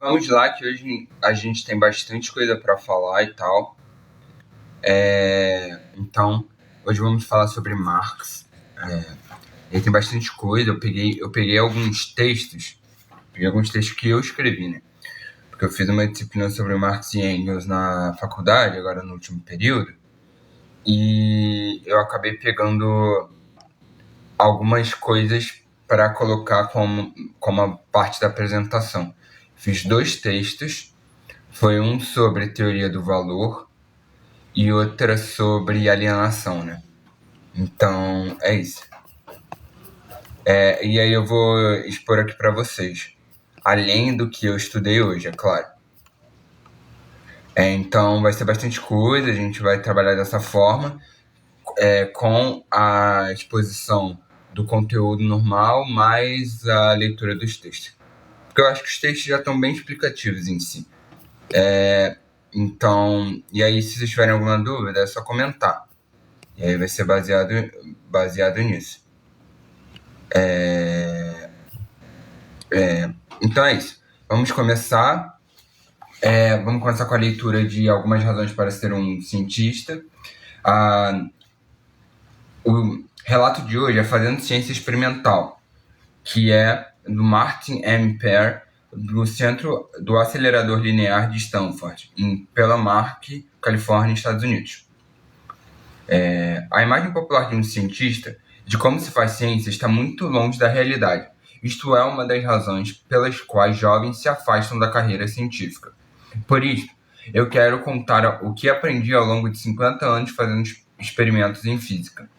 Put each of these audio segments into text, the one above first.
Vamos lá, que hoje a gente tem bastante coisa para falar e tal. Então, hoje vamos falar sobre Marx. Ele tem bastante coisa. Eu peguei alguns textos que eu escrevi, né? Porque eu fiz uma disciplina sobre Marx e Engels na faculdade, agora no último período, e eu acabei pegando algumas coisas para colocar como a parte da apresentação. Fiz dois textos. Foi um sobre teoria do valor e outra sobre alienação, né? Então, é isso. E aí eu vou expor aqui para vocês, além do que eu estudei hoje, é claro. Então, vai ser bastante coisa, a gente vai trabalhar dessa forma, com a exposição do conteúdo normal, mais a leitura dos textos. Porque eu acho que os textos já estão bem explicativos em si. Então, e aí se vocês tiverem alguma dúvida, é só comentar. E aí vai ser baseado nisso. Então é isso. Vamos começar. Vamos começar com a leitura de algumas razões para ser um cientista. O relato de hoje é Fazendo Ciência Experimental, que é do Martin M. Peer, do Centro do Acelerador Linear de Stanford, em Pelamark, Califórnia, Estados Unidos. A imagem popular de um cientista, de como se faz ciência, está muito longe da realidade. Isto é uma das razões pelas quais jovens se afastam da carreira científica. Por isso, eu quero contar o que aprendi ao longo de 50 anos fazendo experimentos em física.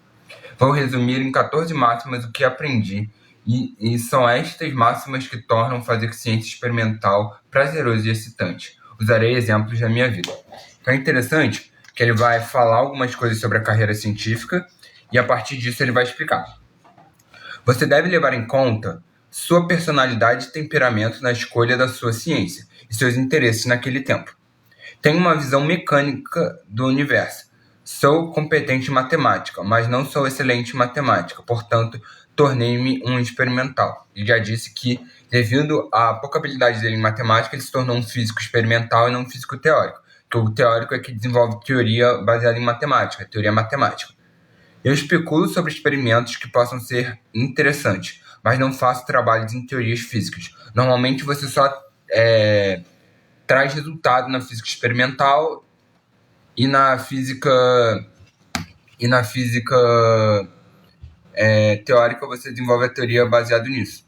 Vou resumir em 14 máximas o que aprendi, e são estas máximas que tornam fazer ciência experimental prazeroso e excitante. Usarei exemplos da minha vida. Então é interessante que ele vai falar algumas coisas sobre a carreira científica e a partir disso ele vai explicar. Você deve levar em conta sua personalidade e temperamento na escolha da sua ciência e seus interesses naquele tempo. Tenho uma visão mecânica do universo. Sou competente em matemática, mas não sou excelente em matemática, portanto, tornei-me um experimental. Ele já disse que, devido à pouca habilidade dele em matemática, ele se tornou um físico experimental e não um físico teórico. Que o teórico é que desenvolve teoria baseada em matemática, teoria matemática. Eu especulo sobre experimentos que possam ser interessantes, mas não faço trabalhos em teorias físicas. Normalmente você só traz resultado na física experimental e na física teórica você desenvolve a teoria baseado nisso.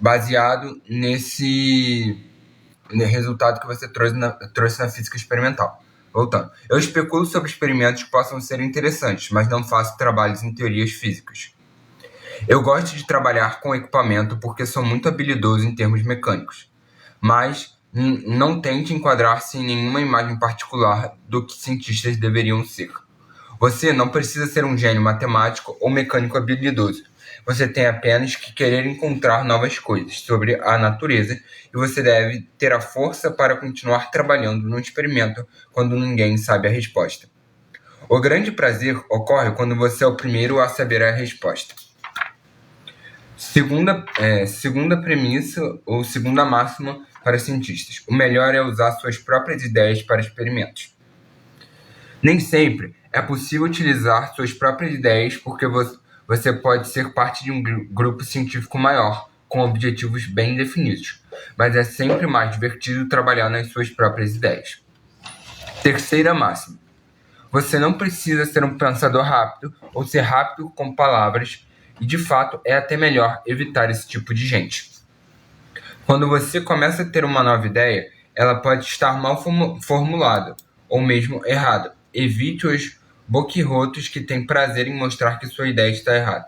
Baseado nesse resultado que você trouxe na física experimental. Voltando. Eu especulo sobre experimentos que possam ser interessantes, mas não faço trabalhos em teorias físicas. Eu gosto de trabalhar com equipamento porque sou muito habilidoso em termos mecânicos, mas não tente enquadrar-se em nenhuma imagem particular do que cientistas deveriam ser. Você não precisa ser um gênio matemático ou mecânico habilidoso. Você tem apenas que querer encontrar novas coisas sobre a natureza e você deve ter a força para continuar trabalhando no experimento quando ninguém sabe a resposta. O grande prazer ocorre quando você é o primeiro a saber a resposta. Segunda premissa ou segunda máxima para cientistas. O melhor é usar suas próprias ideias para experimentos. Nem sempre é possível utilizar suas próprias ideias porque você pode ser parte de um grupo científico maior, com objetivos bem definidos, mas é sempre mais divertido trabalhar nas suas próprias ideias. Terceira máxima. Você não precisa ser um pensador rápido ou ser rápido com palavras, e de fato é até melhor evitar esse tipo de gente. Quando você começa a ter uma nova ideia, ela pode estar mal formulada ou mesmo errada. Evite os boquirrotos que têm prazer em mostrar que sua ideia está errada.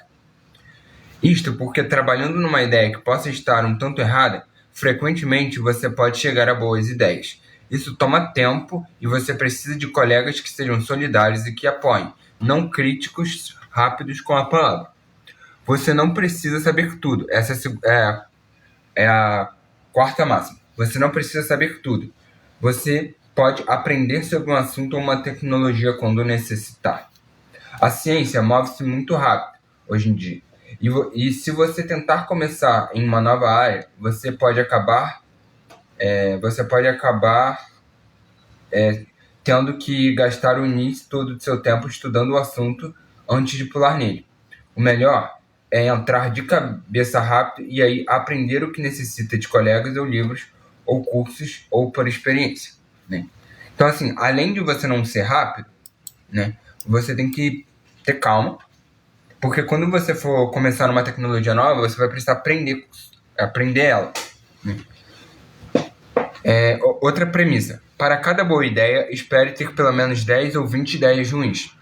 Isto porque, trabalhando numa ideia que possa estar um tanto errada, frequentemente você pode chegar a boas ideias. Isso toma tempo e você precisa de colegas que sejam solidários e que apoiem, não críticos rápidos com a palavra. Você não precisa saber tudo. Essa é a quarta máxima. Você não precisa saber tudo. Você pode aprender sobre um assunto ou uma tecnologia quando necessitar. A ciência move-se muito rápido hoje em dia. E se você tentar começar em uma nova área, você pode acabar tendo que gastar o início todo do seu tempo estudando o assunto antes de pular nele. O melhor é entrar de cabeça rápido e aí aprender o que necessita de colegas ou livros, ou cursos, ou por experiência, né? Então, assim, além de você não ser rápido, né, você tem que ter calma, porque quando você for começar uma tecnologia nova, você vai precisar aprender ela, né? Outra premissa. Para cada boa ideia, espere ter pelo menos 10 ou 20 ideias ruins.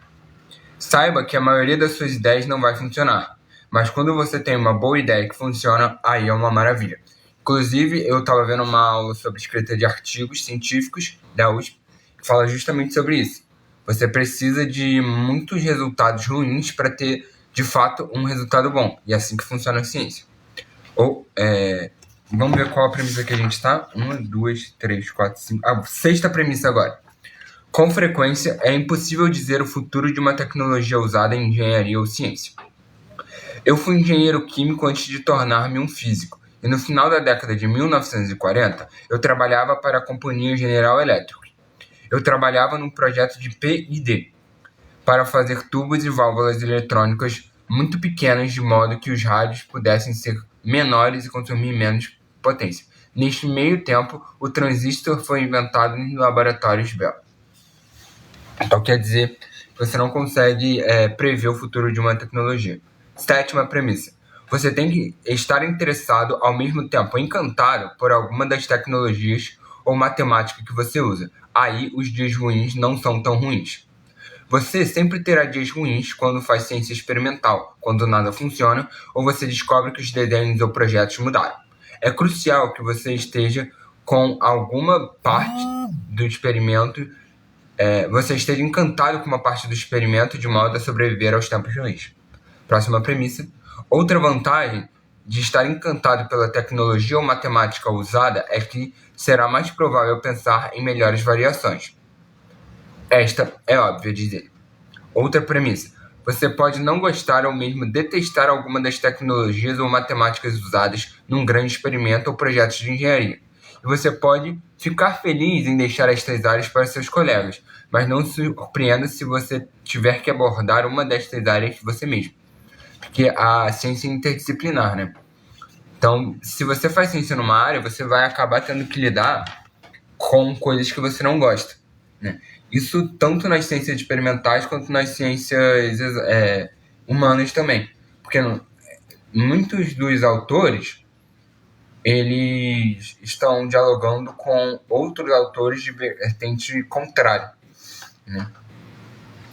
Saiba que a maioria das suas ideias não vai funcionar, mas quando você tem uma boa ideia que funciona, aí é uma maravilha. Inclusive, eu estava vendo uma aula sobre escrita de artigos científicos da USP, que fala justamente sobre isso. Você precisa de muitos resultados ruins para ter, de fato, um resultado bom. E é assim que funciona a ciência. Vamos ver qual a premissa que a gente está. 1, 2, 3, 4, 5... sexta premissa agora. Com frequência, é impossível dizer o futuro de uma tecnologia usada em engenharia ou ciência. Eu fui engenheiro químico antes de tornar-me um físico, e no final da década de 1940, eu trabalhava para a Companhia General Electric. Eu trabalhava num projeto de P&D, para fazer tubos e válvulas eletrônicas muito pequenas de modo que os rádios pudessem ser menores e consumir menos potência. Neste meio tempo, o transistor foi inventado nos laboratórios Bell. Então quer dizer que você não consegue prever o futuro de uma tecnologia. Sétima premissa. Você tem que estar interessado ao mesmo tempo encantado por alguma das tecnologias ou matemática que você usa. Aí os dias ruins não são tão ruins. Você sempre terá dias ruins quando faz ciência experimental, quando nada funciona, ou você descobre que os desenhos ou projetos mudaram. É crucial que você esteja com alguma parte do experimento, você esteja encantado com uma parte do experimento de modo a sobreviver aos tempos ruins. Próxima premissa. Outra vantagem de estar encantado pela tecnologia ou matemática usada é que será mais provável pensar em melhores variações. Esta é óbvia de dizer. Outra premissa. Você pode não gostar ou mesmo detestar alguma das tecnologias ou matemáticas usadas num grande experimento ou projeto de engenharia. E você pode ficar feliz em deixar estas áreas para seus colegas, mas não se surpreenda se você tiver que abordar uma destas áreas você mesmo. Porque a ciência é interdisciplinar, né? Então, se você faz ciência numa área, você vai acabar tendo que lidar com coisas que você não gosta, né? Isso tanto nas ciências experimentais quanto nas ciências humanas também. Porque muitos dos autores, eles estão dialogando com outros autores de vertente contrária, né?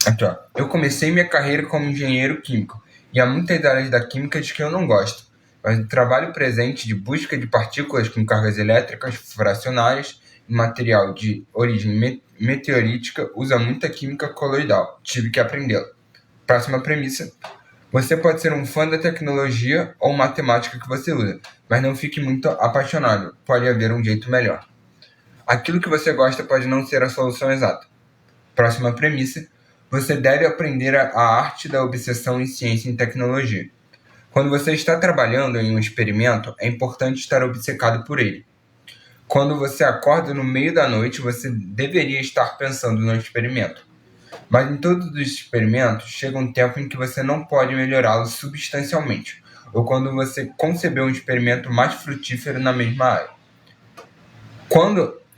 Aqui, ó. Eu comecei minha carreira como engenheiro químico, e há muitas áreas da química de que eu não gosto. Mas o trabalho presente de busca de partículas com cargas elétricas fracionárias em material de origem meteorítica usa muita química coloidal. Tive que aprendê-la. Próxima premissa. Você pode ser um fã da tecnologia ou matemática que você usa, mas não fique muito apaixonado. Pode haver um jeito melhor. Aquilo que você gosta pode não ser a solução exata. Próxima premissa. Você deve aprender a arte da obsessão em ciência e tecnologia. Quando você está trabalhando em um experimento, é importante estar obcecado por ele. Quando você acorda no meio da noite, você deveria estar pensando no experimento. Mas em todos os experimentos, chega um tempo em que você não pode melhorá-lo substancialmente, ou quando você concebeu um experimento mais frutífero na mesma área.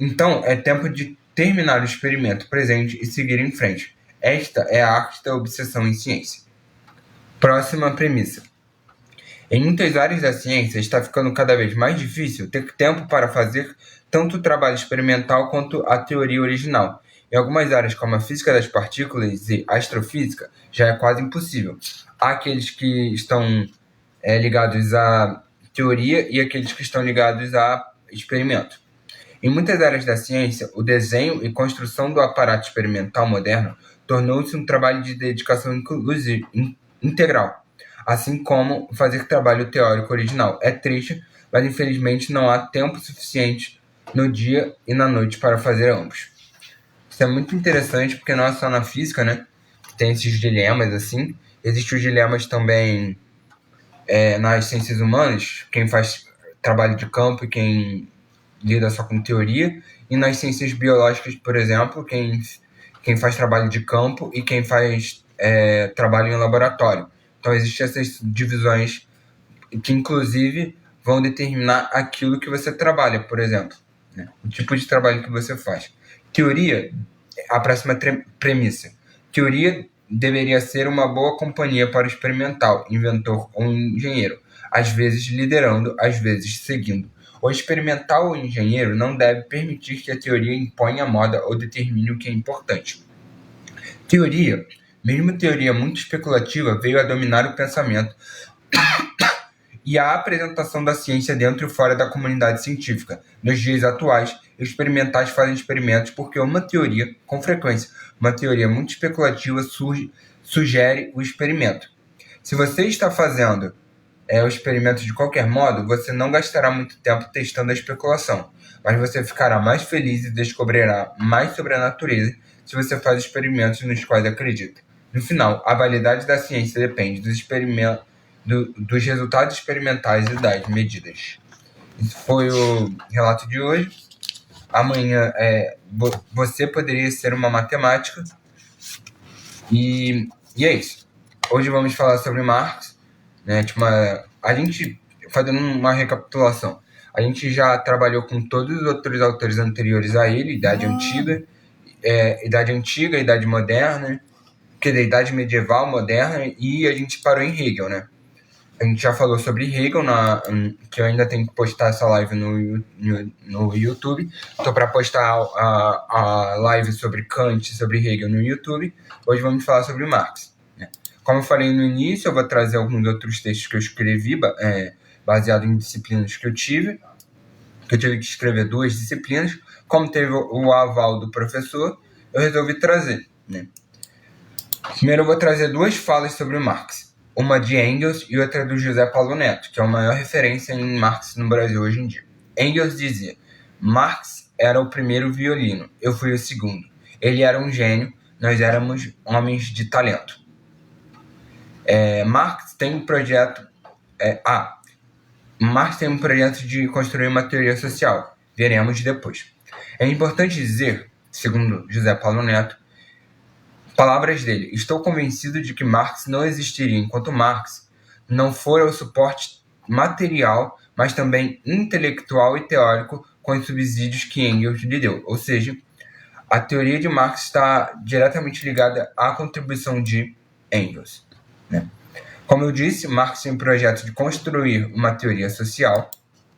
Então, é tempo de terminar o experimento presente e seguir em frente. Esta é a arte da obsessão em ciência. Próxima premissa. Em muitas áreas da ciência, está ficando cada vez mais difícil ter tempo para fazer tanto o trabalho experimental quanto a teoria original. Em algumas áreas, como a física das partículas e astrofísica, já é quase impossível. Há aqueles que estão ligados à teoria e aqueles que estão ligados a experimento. Em muitas áreas da ciência, o desenho e construção do aparato experimental moderno tornou-se um trabalho de dedicação integral, assim como fazer trabalho teórico original. É triste, mas infelizmente não há tempo suficiente no dia e na noite para fazer ambos. Isso é muito interessante porque não é só na física, né, que tem esses dilemas assim. Existem os dilemas também nas ciências humanas, quem faz trabalho de campo e quem lida só com teoria, e nas ciências biológicas, por exemplo, quem faz trabalho de campo e quem faz trabalho em laboratório. Então, existem essas divisões que, inclusive, vão determinar aquilo que você trabalha, por exemplo, né? O tipo de trabalho que você faz. Teoria, a próxima premissa. Teoria deveria ser uma boa companhia para o experimental, inventor ou engenheiro, às vezes liderando, às vezes seguindo. O experimental ou engenheiro não deve permitir que a teoria imponha a moda ou determine o que é importante. Teoria, mesmo teoria muito especulativa, veio a dominar o pensamento e a apresentação da ciência dentro e fora da comunidade científica. Nos dias atuais, experimentais fazem experimentos porque uma teoria, com frequência, uma teoria muito especulativa sugere o experimento. Se você está fazendo o experimento de qualquer modo, você não gastará muito tempo testando a especulação, mas você ficará mais feliz e descobrirá mais sobre a natureza se você faz experimentos nos quais acredita. No final, a validade da ciência depende dos resultados experimentais e das medidas. Esse foi o relato de hoje. Amanhã você poderia ser uma matemática. E é isso. Hoje vamos falar sobre Marx, né? A gente, fazendo uma recapitulação, a gente já trabalhou com todos os outros autores anteriores a ele, Idade Antiga, Idade Moderna, quer dizer, Idade Medieval, Moderna, e a gente parou em Hegel, né? A gente já falou sobre Hegel, que eu ainda tenho que postar essa live no YouTube. Estou para postar a live sobre Kant, sobre Hegel no YouTube. Hoje vamos falar sobre Marx, né? Como eu falei no início, eu vou trazer alguns outros textos que eu escrevi, baseado em disciplinas que eu tive que escrever 2 disciplinas. Como teve o aval do professor, eu resolvi trazer, né? Primeiro eu vou trazer 2 falas sobre Marx. Uma de Engels e outra do José Paulo Neto, que é a maior referência em Marx no Brasil hoje em dia. Engels dizia: Marx era o primeiro violino, eu fui o segundo. Ele era um gênio, nós éramos homens de talento. Marx tem um projeto de construir uma teoria social. Veremos depois. É importante dizer, segundo José Paulo Neto, palavras dele: estou convencido de que Marx não existiria enquanto Marx não for o suporte material, mas também intelectual e teórico com os subsídios que Engels lhe deu. Ou seja, a teoria de Marx está diretamente ligada à contribuição de Engels, né? Como eu disse, Marx tem um projeto de construir uma teoria social.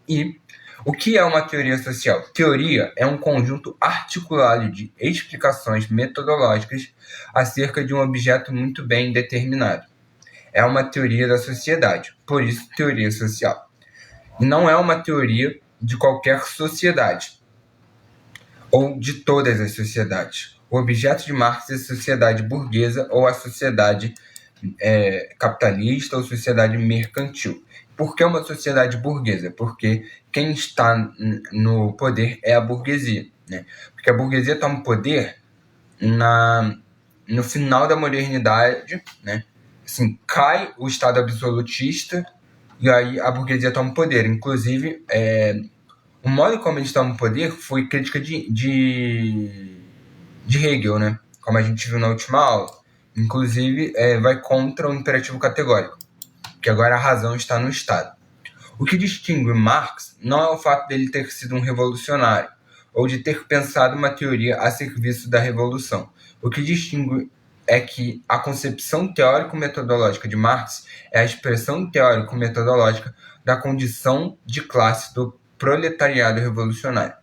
E o que é uma teoria social? Teoria é um conjunto articulado de explicações metodológicas acerca de um objeto muito bem determinado. É uma teoria da sociedade, por isso teoria social. Não é uma teoria de qualquer sociedade, ou de todas as sociedades. O objeto de Marx é a sociedade burguesa ou a sociedade capitalista ou sociedade mercantil. Por que uma sociedade burguesa? Porque quem está no poder é a burguesia, né? Porque a burguesia toma o poder no final da modernidade, né? Assim, cai o Estado absolutista e aí a burguesia toma o poder. Inclusive, o modo como eles tomam o poder foi crítica de Hegel, né? Como a gente viu na última aula. Inclusive, vai contra o imperativo categórico, que agora a razão está no Estado. O que distingue Marx não é o fato dele ter sido um revolucionário, ou de ter pensado uma teoria a serviço da revolução. O que distingue é que a concepção teórico-metodológica de Marx é a expressão teórico-metodológica da condição de classe do proletariado revolucionário.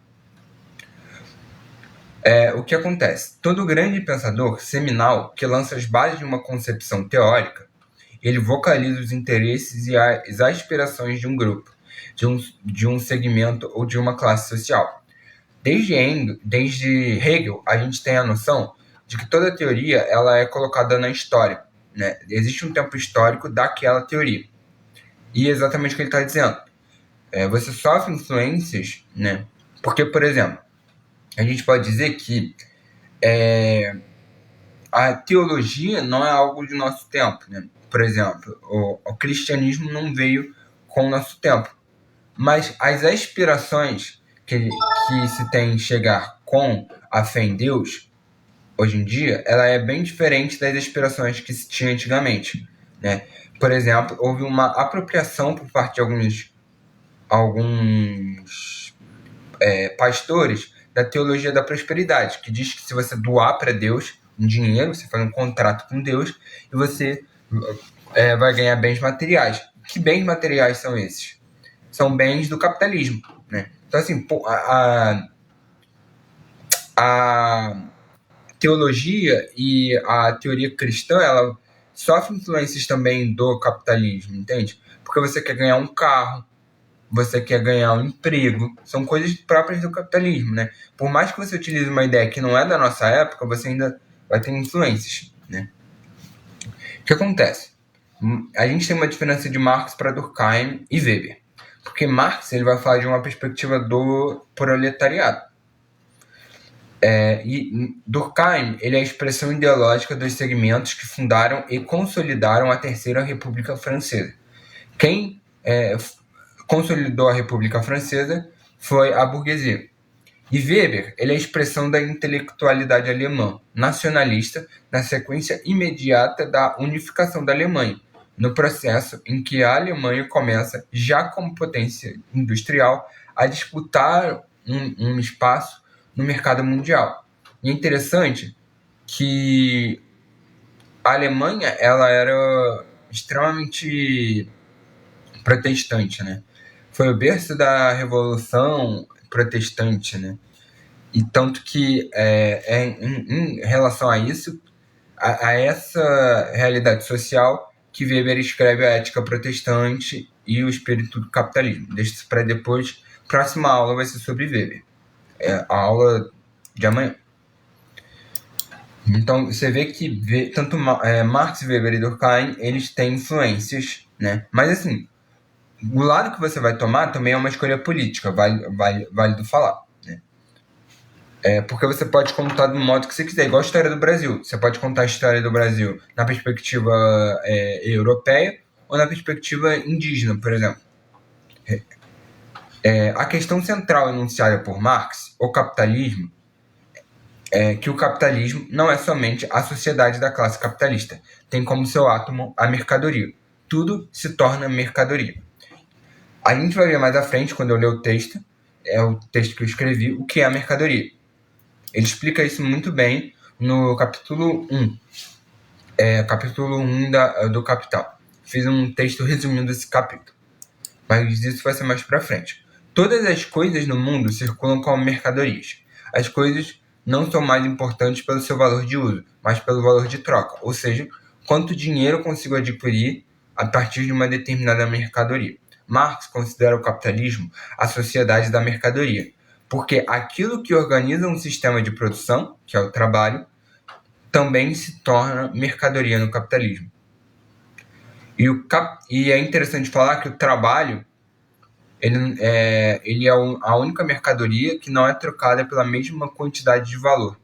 O que acontece? Todo grande pensador seminal que lança as bases de uma concepção teórica, ele vocaliza os interesses e as aspirações de um grupo, de um segmento ou de uma classe social. Desde Hegel, a gente tem a noção de que toda teoria ela é colocada na história, né? Existe um tempo histórico daquela teoria. E é exatamente o que ele está dizendo. Você sofre influências, né? Porque, por exemplo, a gente pode dizer que a teologia não é algo de nosso tempo, né? por exemplo, o cristianismo não veio com o nosso tempo. Mas as aspirações que se tem em chegar com a fé em Deus, hoje em dia, ela é bem diferente das aspirações que se tinha antigamente, né? Por exemplo, houve uma apropriação por parte de alguns pastores da teologia da prosperidade, que diz que se você doar para Deus um dinheiro, você faz um contrato com Deus e você vai ganhar bens materiais. Que bens materiais são esses? São bens do capitalismo, né? Então, assim, a teologia e a teoria cristã, ela sofre influências também do capitalismo, entende? Porque você quer ganhar um carro, você quer ganhar um emprego, são coisas próprias do capitalismo, né? Por mais que você utilize uma ideia que não é da nossa época, você ainda vai ter influências, né? O que acontece? A gente tem uma diferença de Marx para Durkheim e Weber. Porque Marx ele vai falar de uma perspectiva do proletariado. E Durkheim ele é a expressão ideológica dos segmentos que fundaram e consolidaram a Terceira República Francesa. Quem consolidou a República Francesa foi a burguesia. E Weber ele é a expressão da intelectualidade alemã, nacionalista, na sequência imediata da unificação da Alemanha, no processo em que a Alemanha começa, já como potência industrial, a disputar um espaço no mercado mundial. E é interessante que a Alemanha ela era extremamente protestante, né? Foi o berço da Revolução Protestante, né? E tanto que em relação a isso, a essa realidade social, que Weber escreve a Ética Protestante e o Espírito do Capitalismo. Deixa isso para depois. Próxima aula vai ser sobre Weber. A aula de amanhã. Então, você vê que tanto Marx, Weber e Durkheim, eles têm influências, né? Mas, assim, o lado que você vai tomar também é uma escolha política, válido falar, né? Porque você pode contar do modo que você quiser, igual a história do Brasil. Você pode contar a história do Brasil na perspectiva europeia ou na perspectiva indígena, por exemplo. A questão central enunciada por Marx, o capitalismo, é que o capitalismo não é somente a sociedade da classe capitalista. Tem como seu átomo a mercadoria. Tudo se torna mercadoria. A gente vai ver mais à frente, quando eu ler o texto, é o texto que eu escrevi, o que é a mercadoria. Ele explica isso muito bem no capítulo 1. Capítulo 1 do Capital. Fiz um texto resumindo esse capítulo. Mas isso vai ser mais pra frente. Todas as coisas no mundo circulam como mercadorias. As coisas não são mais importantes pelo seu valor de uso, mas pelo valor de troca. Ou seja, quanto dinheiro eu consigo adquirir a partir de uma determinada mercadoria. Marx considera o capitalismo a sociedade da mercadoria, porque aquilo que organiza um sistema de produção, que é o trabalho, também se torna mercadoria no capitalismo. E é interessante falar que o trabalho ele é a única mercadoria que não é trocada pela mesma quantidade de valor.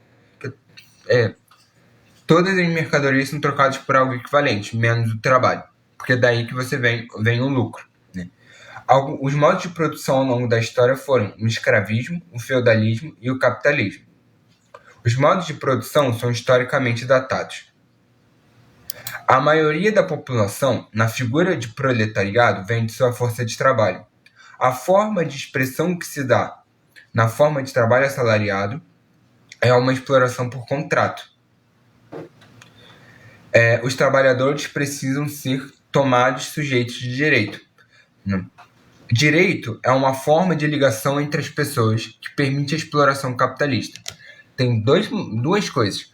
Todas as mercadorias são trocadas por algo equivalente, menos o trabalho, porque é daí que você vem o lucro, né? Os modos de produção ao longo da história foram o escravismo, o feudalismo e o capitalismo. Os modos de produção são historicamente datados. A maioria da população, na figura de proletariado, vem de sua força de trabalho. A forma de expressão que se dá na forma de trabalho assalariado é uma exploração por contrato. Os trabalhadores precisam ser tomados sujeitos de direito. Direito é uma forma de ligação entre as pessoas que permite a exploração capitalista. Tem duas coisas.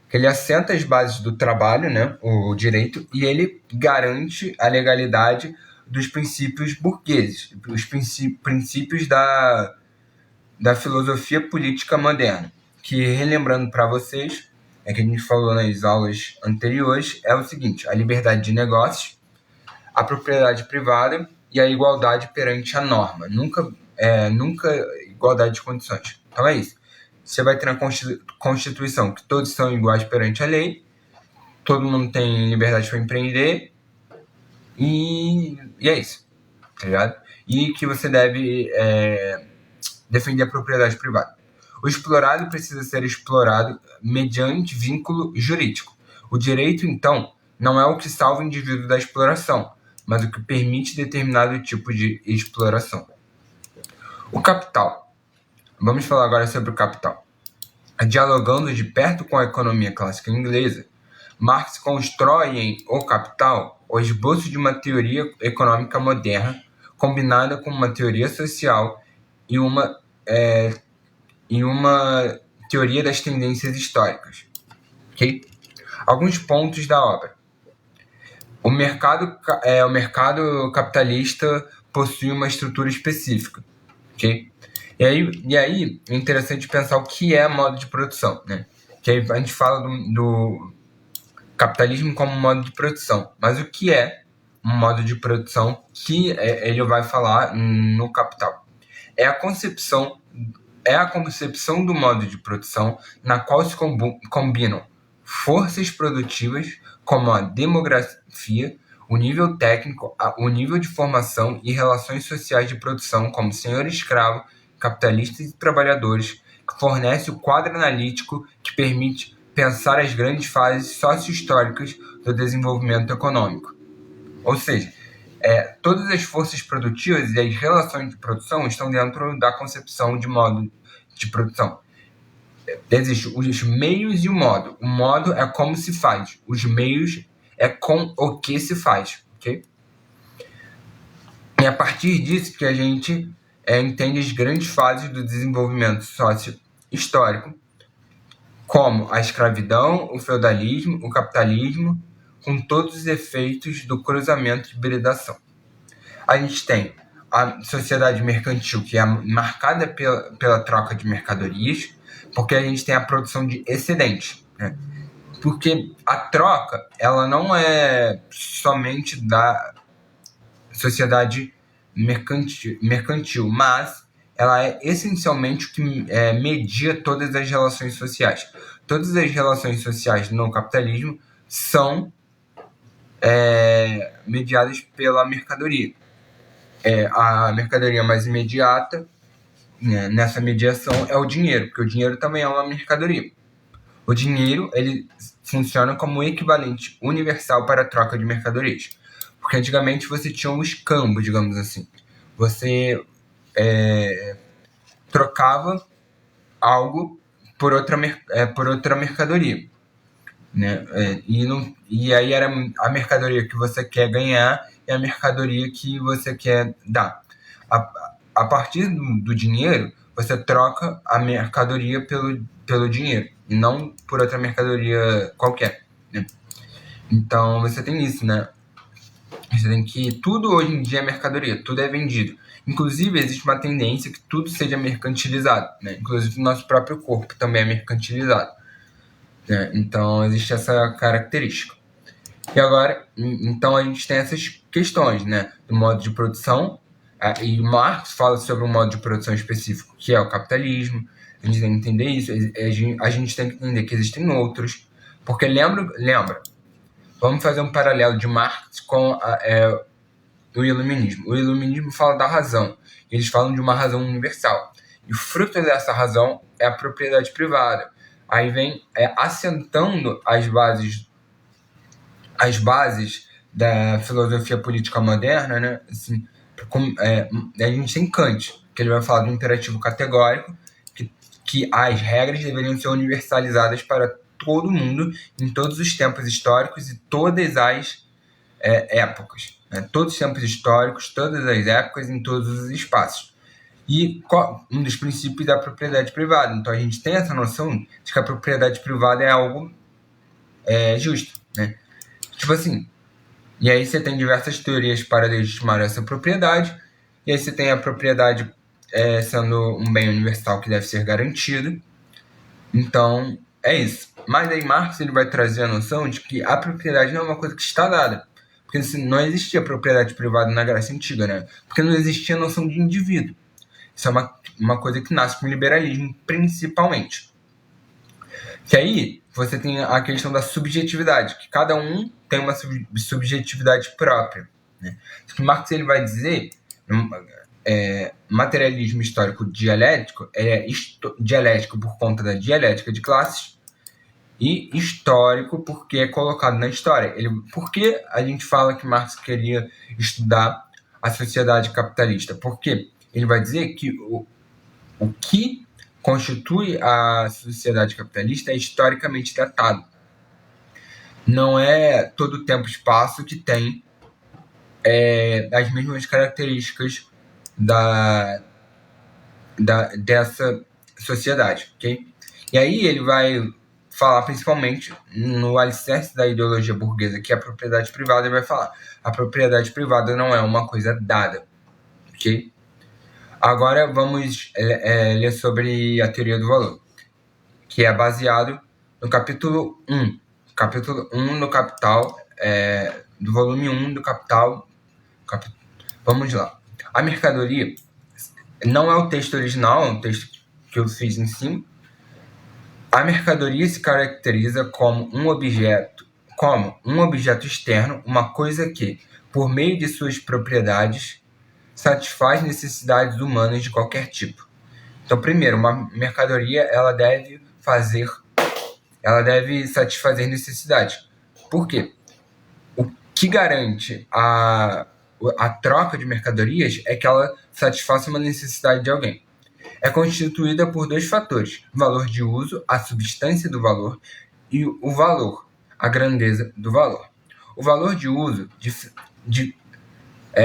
Que ele assenta as bases do trabalho, né, o direito, e ele garante a legalidade dos princípios burgueses, os princípios da filosofia política moderna, que, relembrando para vocês, que a gente falou nas aulas anteriores, é o seguinte: a liberdade de negócios, a propriedade privada e a igualdade perante a norma. Nunca igualdade de condições. Então é isso. Você vai ter na Constituição que todos são iguais perante a lei, todo mundo tem liberdade para empreender E é isso, tá ligado? E que você deve defender a propriedade privada. O explorado precisa ser explorado mediante vínculo jurídico. O direito, então, não é o que salva o indivíduo da exploração, mas o que permite determinado tipo de exploração. O capital. Vamos falar agora sobre o capital. Dialogando de perto com a economia clássica inglesa, Marx constrói em O Capital o esboço de uma teoria econômica moderna, combinada com uma teoria social e uma teoria das tendências históricas. Okay? Alguns pontos da obra. O mercado capitalista possui uma estrutura específica. Okay? E aí é interessante pensar o que é modo de produção. Né? Que aí a gente fala do capitalismo como modo de produção. Mas o que é um modo de produção que ele vai falar no Capital? É a concepção do modo de produção na qual se combinam forças produtivas como a demografia, o nível técnico, o nível de formação e relações sociais de produção como senhor-escravo, capitalistas e trabalhadores, que fornece o quadro analítico que permite pensar as grandes fases socio-históricas do desenvolvimento econômico. Ou seja, todas as forças produtivas e as relações de produção estão dentro da concepção de modo de produção. Existem os meios e o modo. O modo é como se faz. Os meios é com o que se faz. Okay? E a partir disso que a gente entende as grandes fases do desenvolvimento socio-histórico, como a escravidão, o feudalismo, o capitalismo, com todos os efeitos do cruzamento de hibridação. A gente tem a sociedade mercantil, que é marcada pela troca de mercadorias, porque a gente tem a produção de excedente. Né? Porque a troca, ela não é somente da sociedade mercantil, mas ela é essencialmente o que media todas as relações sociais. Todas as relações sociais no capitalismo são mediadas pela mercadoria. A mercadoria mais imediata nessa mediação é o dinheiro, porque o dinheiro também é uma mercadoria. O dinheiro ele funciona como um equivalente universal para a troca de mercadorias. Porque antigamente você tinha um escambo, digamos assim. Você trocava algo por outra mercadoria. Né? E aí era a mercadoria que você quer ganhar e a mercadoria que você quer dar. A partir do dinheiro, você troca a mercadoria pelo dinheiro e não por outra mercadoria qualquer. Né? Então você tem isso, né? Você tem que tudo hoje em dia é mercadoria, tudo é vendido. Inclusive existe uma tendência que tudo seja mercantilizado, né? Inclusive o nosso próprio corpo também é mercantilizado. Né? Então existe essa característica. E agora, então a gente tem essas questões, né? Do modo de produção, e Marx fala sobre um modo de produção específico, que é o capitalismo. A gente tem que entender isso, a gente tem que entender que existem outros, porque lembra, vamos fazer um paralelo de Marx com o iluminismo. O iluminismo fala da razão, eles falam de uma razão universal, e o fruto dessa razão é a propriedade privada. Aí vem assentando as bases da filosofia política moderna, né? Assim, a gente tem Kant, que ele vai falar do imperativo categórico, que as regras deveriam ser universalizadas para todo mundo, em todos os tempos históricos e todas as épocas. Né? Todos os tempos históricos, todas as épocas, em todos os espaços. E um dos princípios é a propriedade privada. Então a gente tem essa noção de que a propriedade privada é algo justo. Né? Tipo assim, e aí você tem diversas teorias para legitimar essa propriedade, e aí você tem a propriedade sendo um bem universal que deve ser garantido. Então, é isso. Mas aí Marx ele vai trazer a noção de que a propriedade não é uma coisa que está dada. Porque não existia propriedade privada na Grécia Antiga, né? Porque não existia a noção de indivíduo. Isso é uma coisa que nasce com o liberalismo, principalmente. Que aí você tem a questão da subjetividade, que cada um tem uma subjetividade própria. né? O que Marx ele vai dizer, materialismo histórico dialético, é dialético por conta da dialética de classes, e histórico porque é colocado na história. Por que a gente fala que Marx queria estudar a sociedade capitalista? Porque ele vai dizer que o que constitui a sociedade capitalista é historicamente datado. Não é todo o tempo e espaço que tem as mesmas características dessa sociedade, ok? E aí ele vai falar principalmente no alicerce da ideologia burguesa, que é a propriedade privada, ele vai falar: a propriedade privada não é uma coisa dada, ok? Agora vamos ler sobre a teoria do valor, que é baseado no capítulo 1. Capítulo 1 do Capital, do volume 1 do Capital. Vamos lá. A mercadoria não é o texto original, é um texto que eu fiz em cima. A mercadoria se caracteriza como um objeto externo, uma coisa que, por meio de suas propriedades, satisfaz necessidades humanas de qualquer tipo. Então, primeiro, uma mercadoria ela deve satisfazer necessidades. Por quê? O que garante a troca de mercadorias é que ela satisfaça uma necessidade de alguém. É constituída por dois fatores: valor de uso, a substância do valor, e o valor, a grandeza do valor. O valor de uso de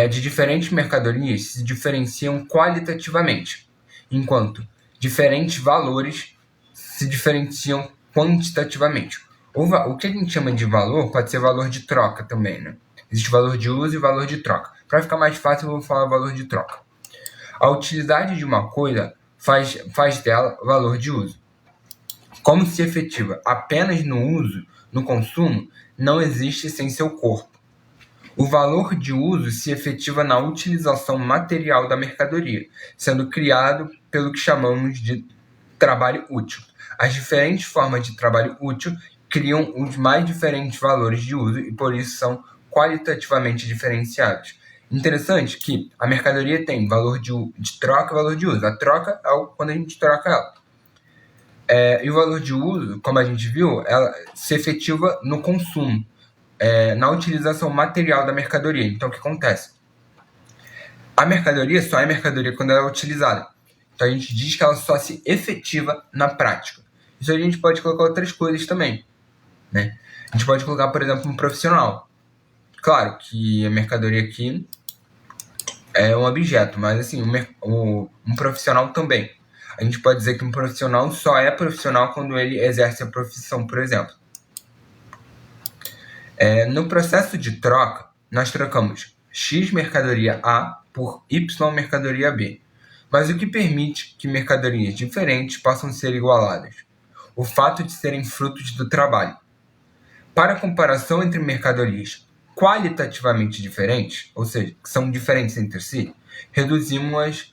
diferentes mercadorias se diferenciam qualitativamente, enquanto diferentes valores se diferenciam quantitativamente. O que a gente chama de valor pode ser valor de troca também, né? Existe valor de uso e valor de troca. Para ficar mais fácil, eu vou falar valor de troca. A utilidade de uma coisa faz dela valor de uso. Como se efetiva apenas no uso, no consumo, não existe sem seu corpo. O valor de uso se efetiva na utilização material da mercadoria, sendo criado pelo que chamamos de trabalho útil. As diferentes formas de trabalho útil criam os mais diferentes valores de uso e, por isso, são qualitativamente diferenciados. Interessante que a mercadoria tem valor de troca e valor de uso. A troca é quando a gente troca ela. E o valor de uso, como a gente viu, ela se efetiva no consumo, na utilização material da mercadoria. Então, o que acontece? A mercadoria só é mercadoria quando ela é utilizada. Então, a gente diz que ela só se efetiva na prática. Isso a gente pode colocar outras coisas também, né? A gente pode colocar, por exemplo, um profissional. Claro que a mercadoria aqui é um objeto, mas assim, um profissional também. A gente pode dizer que um profissional só é profissional quando ele exerce a profissão, por exemplo. No processo de troca, nós trocamos X mercadoria A por Y mercadoria B. Mas o que permite que mercadorias diferentes possam ser igualadas? O fato de serem frutos do trabalho. Para a comparação entre mercadorias qualitativamente diferentes, ou seja, que são diferentes entre si, reduzimos-as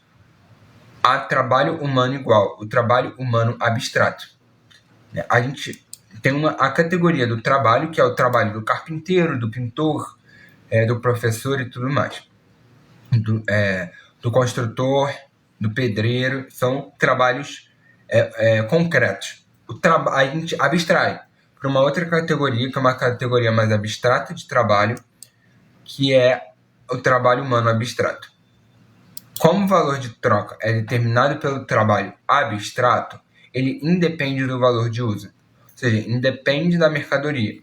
a trabalho humano igual, o trabalho humano abstrato. A gente tem a categoria do trabalho, que é o trabalho do carpinteiro, do pintor, do professor e tudo mais. Do construtor, do pedreiro, são trabalhos concretos. A gente abstrai para uma outra categoria, que é uma categoria mais abstrata de trabalho, que é o trabalho humano abstrato. Como o valor de troca é determinado pelo trabalho abstrato, ele independe do valor de uso. Ou seja, independe da mercadoria.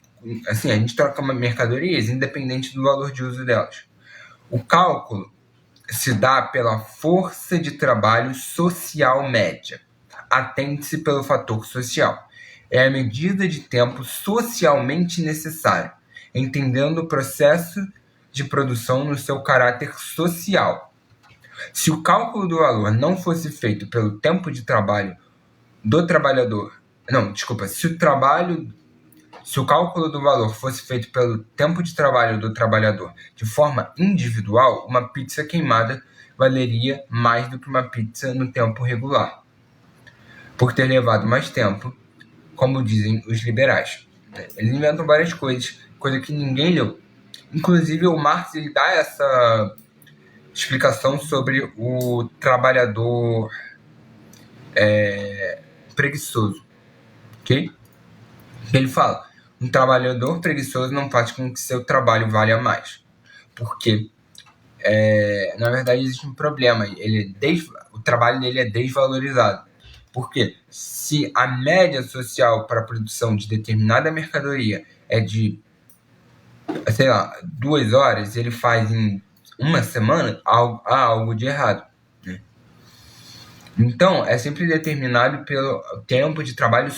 Assim, a gente troca mercadorias independente do valor de uso delas. O cálculo se dá pela força de trabalho social média. Atende-se pelo fator social. É a medida de tempo socialmente necessária, entendendo o processo de produção no seu caráter social. Se o cálculo do valor não fosse feito pelo tempo de trabalho do trabalhador... Se o cálculo do valor fosse feito pelo tempo de trabalho do trabalhador de forma individual, uma pizza queimada valeria mais do que uma pizza no tempo regular, por ter levado mais tempo, como dizem os liberais. Eles inventam várias coisas, coisa que ninguém leu. Inclusive, o Marx ele dá essa explicação sobre o trabalhador preguiçoso, ok? Ele fala, um trabalhador preguiçoso não faz com que seu trabalho valha mais. Porque, na verdade, existe um problema. O trabalho dele é desvalorizado. Porque se a média social para a produção de determinada mercadoria é de, sei lá, 2 horas, ele faz em uma semana, há algo de errado. Né? Então, é sempre determinado pelo tempo de trabalho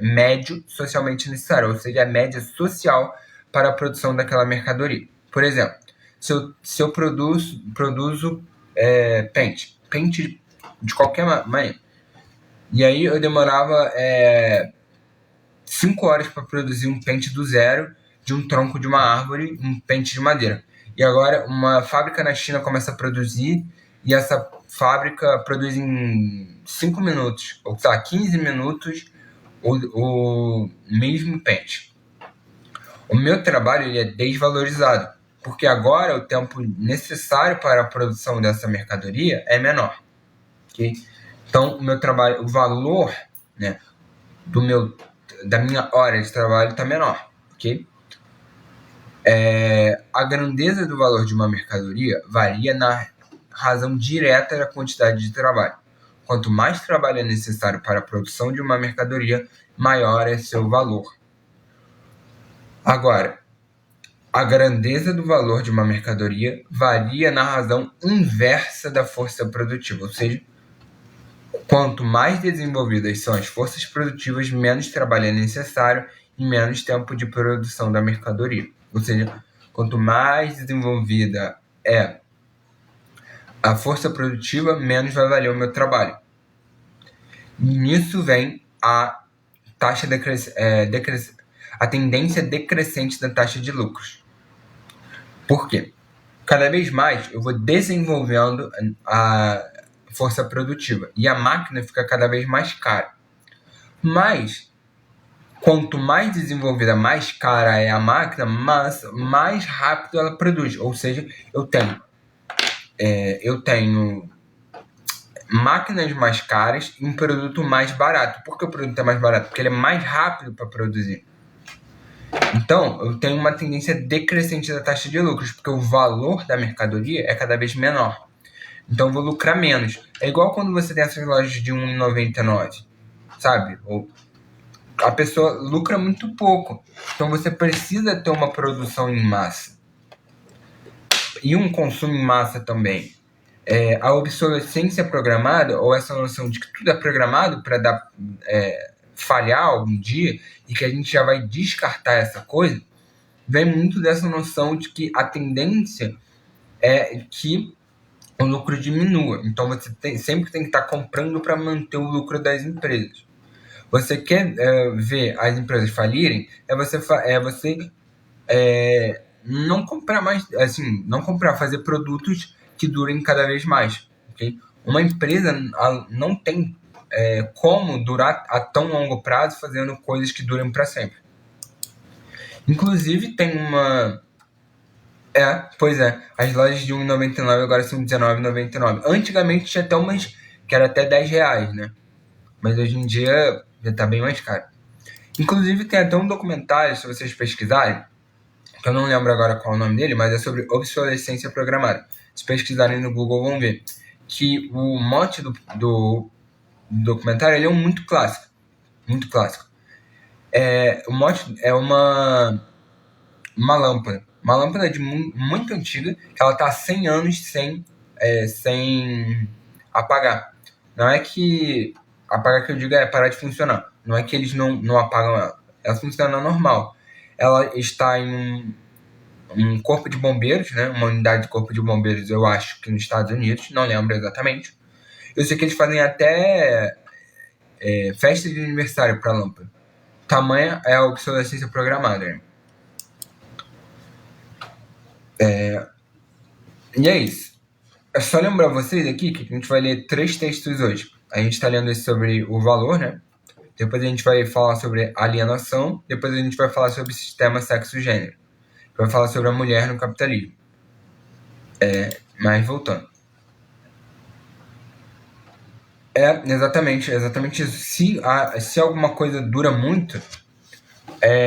médio socialmente necessário, ou seja, a média social para a produção daquela mercadoria. Por exemplo, se eu produzo pente de qualquer maneira, e aí eu demorava 5 horas para produzir um pente do zero de um tronco de uma árvore, um pente de madeira. E agora uma fábrica na China começa a produzir e essa fábrica produz em 5 minutos, ou sei lá, 15 minutos o mesmo pente. O meu trabalho ele é desvalorizado, porque agora o tempo necessário para a produção dessa mercadoria é menor. Okay? Então, o meu trabalho, o valor, né, da minha hora de trabalho está menor. Okay? A grandeza do valor de uma mercadoria varia na razão direta da quantidade de trabalho. Quanto mais trabalho é necessário para a produção de uma mercadoria, maior é seu valor. Agora, a grandeza do valor de uma mercadoria varia na razão inversa da força produtiva, ou seja, quanto mais desenvolvidas são as forças produtivas, menos trabalho é necessário e menos tempo de produção da mercadoria. Ou seja, quanto mais desenvolvida é a força produtiva, menos vai valer o meu trabalho. E nisso vem a a tendência decrescente da taxa de lucros. Por quê? Cada vez mais eu vou desenvolvendo a força produtiva e a máquina fica cada vez mais cara. Mas, quanto mais desenvolvida, mais cara é a máquina, mas mais rápido ela produz. Ou seja, eu tenho máquinas mais caras e um produto mais barato. Por que o produto é mais barato? Porque ele é mais rápido para produzir. Então, eu tenho uma tendência decrescente da taxa de lucros, porque o valor da mercadoria é cada vez menor. Então, eu vou lucrar menos. É igual quando você tem essas lojas de R$1,99, sabe? A pessoa lucra muito pouco. Então, você precisa ter uma produção em massa. E um consumo em massa também. A obsolescência programada, ou essa noção de que tudo é programado para falhar algum dia e que a gente já vai descartar essa coisa, vem muito dessa noção de que a tendência é que o lucro diminua. Então você sempre tem que estar comprando para manter o lucro das empresas. Você quer ver as empresas falirem, você não comprar mais, assim, não comprar, fazer produtos que durem cada vez mais. Okay? Uma empresa não tem como durar a tão longo prazo fazendo coisas que durem para sempre. Inclusive tem uma... pois é, as lojas de R$1,99 agora são R$19,99. Antigamente tinha até umas que era até R$10, né? Mas hoje em dia já tá bem mais caro. Inclusive tem até um documentário, se vocês pesquisarem, que eu não lembro agora qual é o nome dele, mas é sobre obsolescência programada. Se pesquisarem no Google vão ver que o mote do documentário ele é muito clássico. Muito clássico. O mote é uma lâmpada. Uma lâmpada muito antiga, que ela está há 100 anos sem apagar. Não é que... Apagar que eu digo é parar de funcionar. Não é que eles não apagam ela. Ela funciona normal. Ela está em um corpo de bombeiros, né? Uma unidade de corpo de bombeiros, eu acho que nos Estados Unidos. Não lembro exatamente. Eu sei que eles fazem até festa de aniversário para a lâmpada. Tamanha é a obsolescência programada. Né? E é isso. É só lembrar vocês aqui que a gente vai ler 3 textos hoje. A gente está lendo esse sobre o valor, né? Depois a gente vai falar sobre alienação. Depois a gente vai falar sobre sistema sexo-gênero. vai falar sobre a mulher no capitalismo. Mas voltando. Exatamente isso. Se alguma coisa dura muito,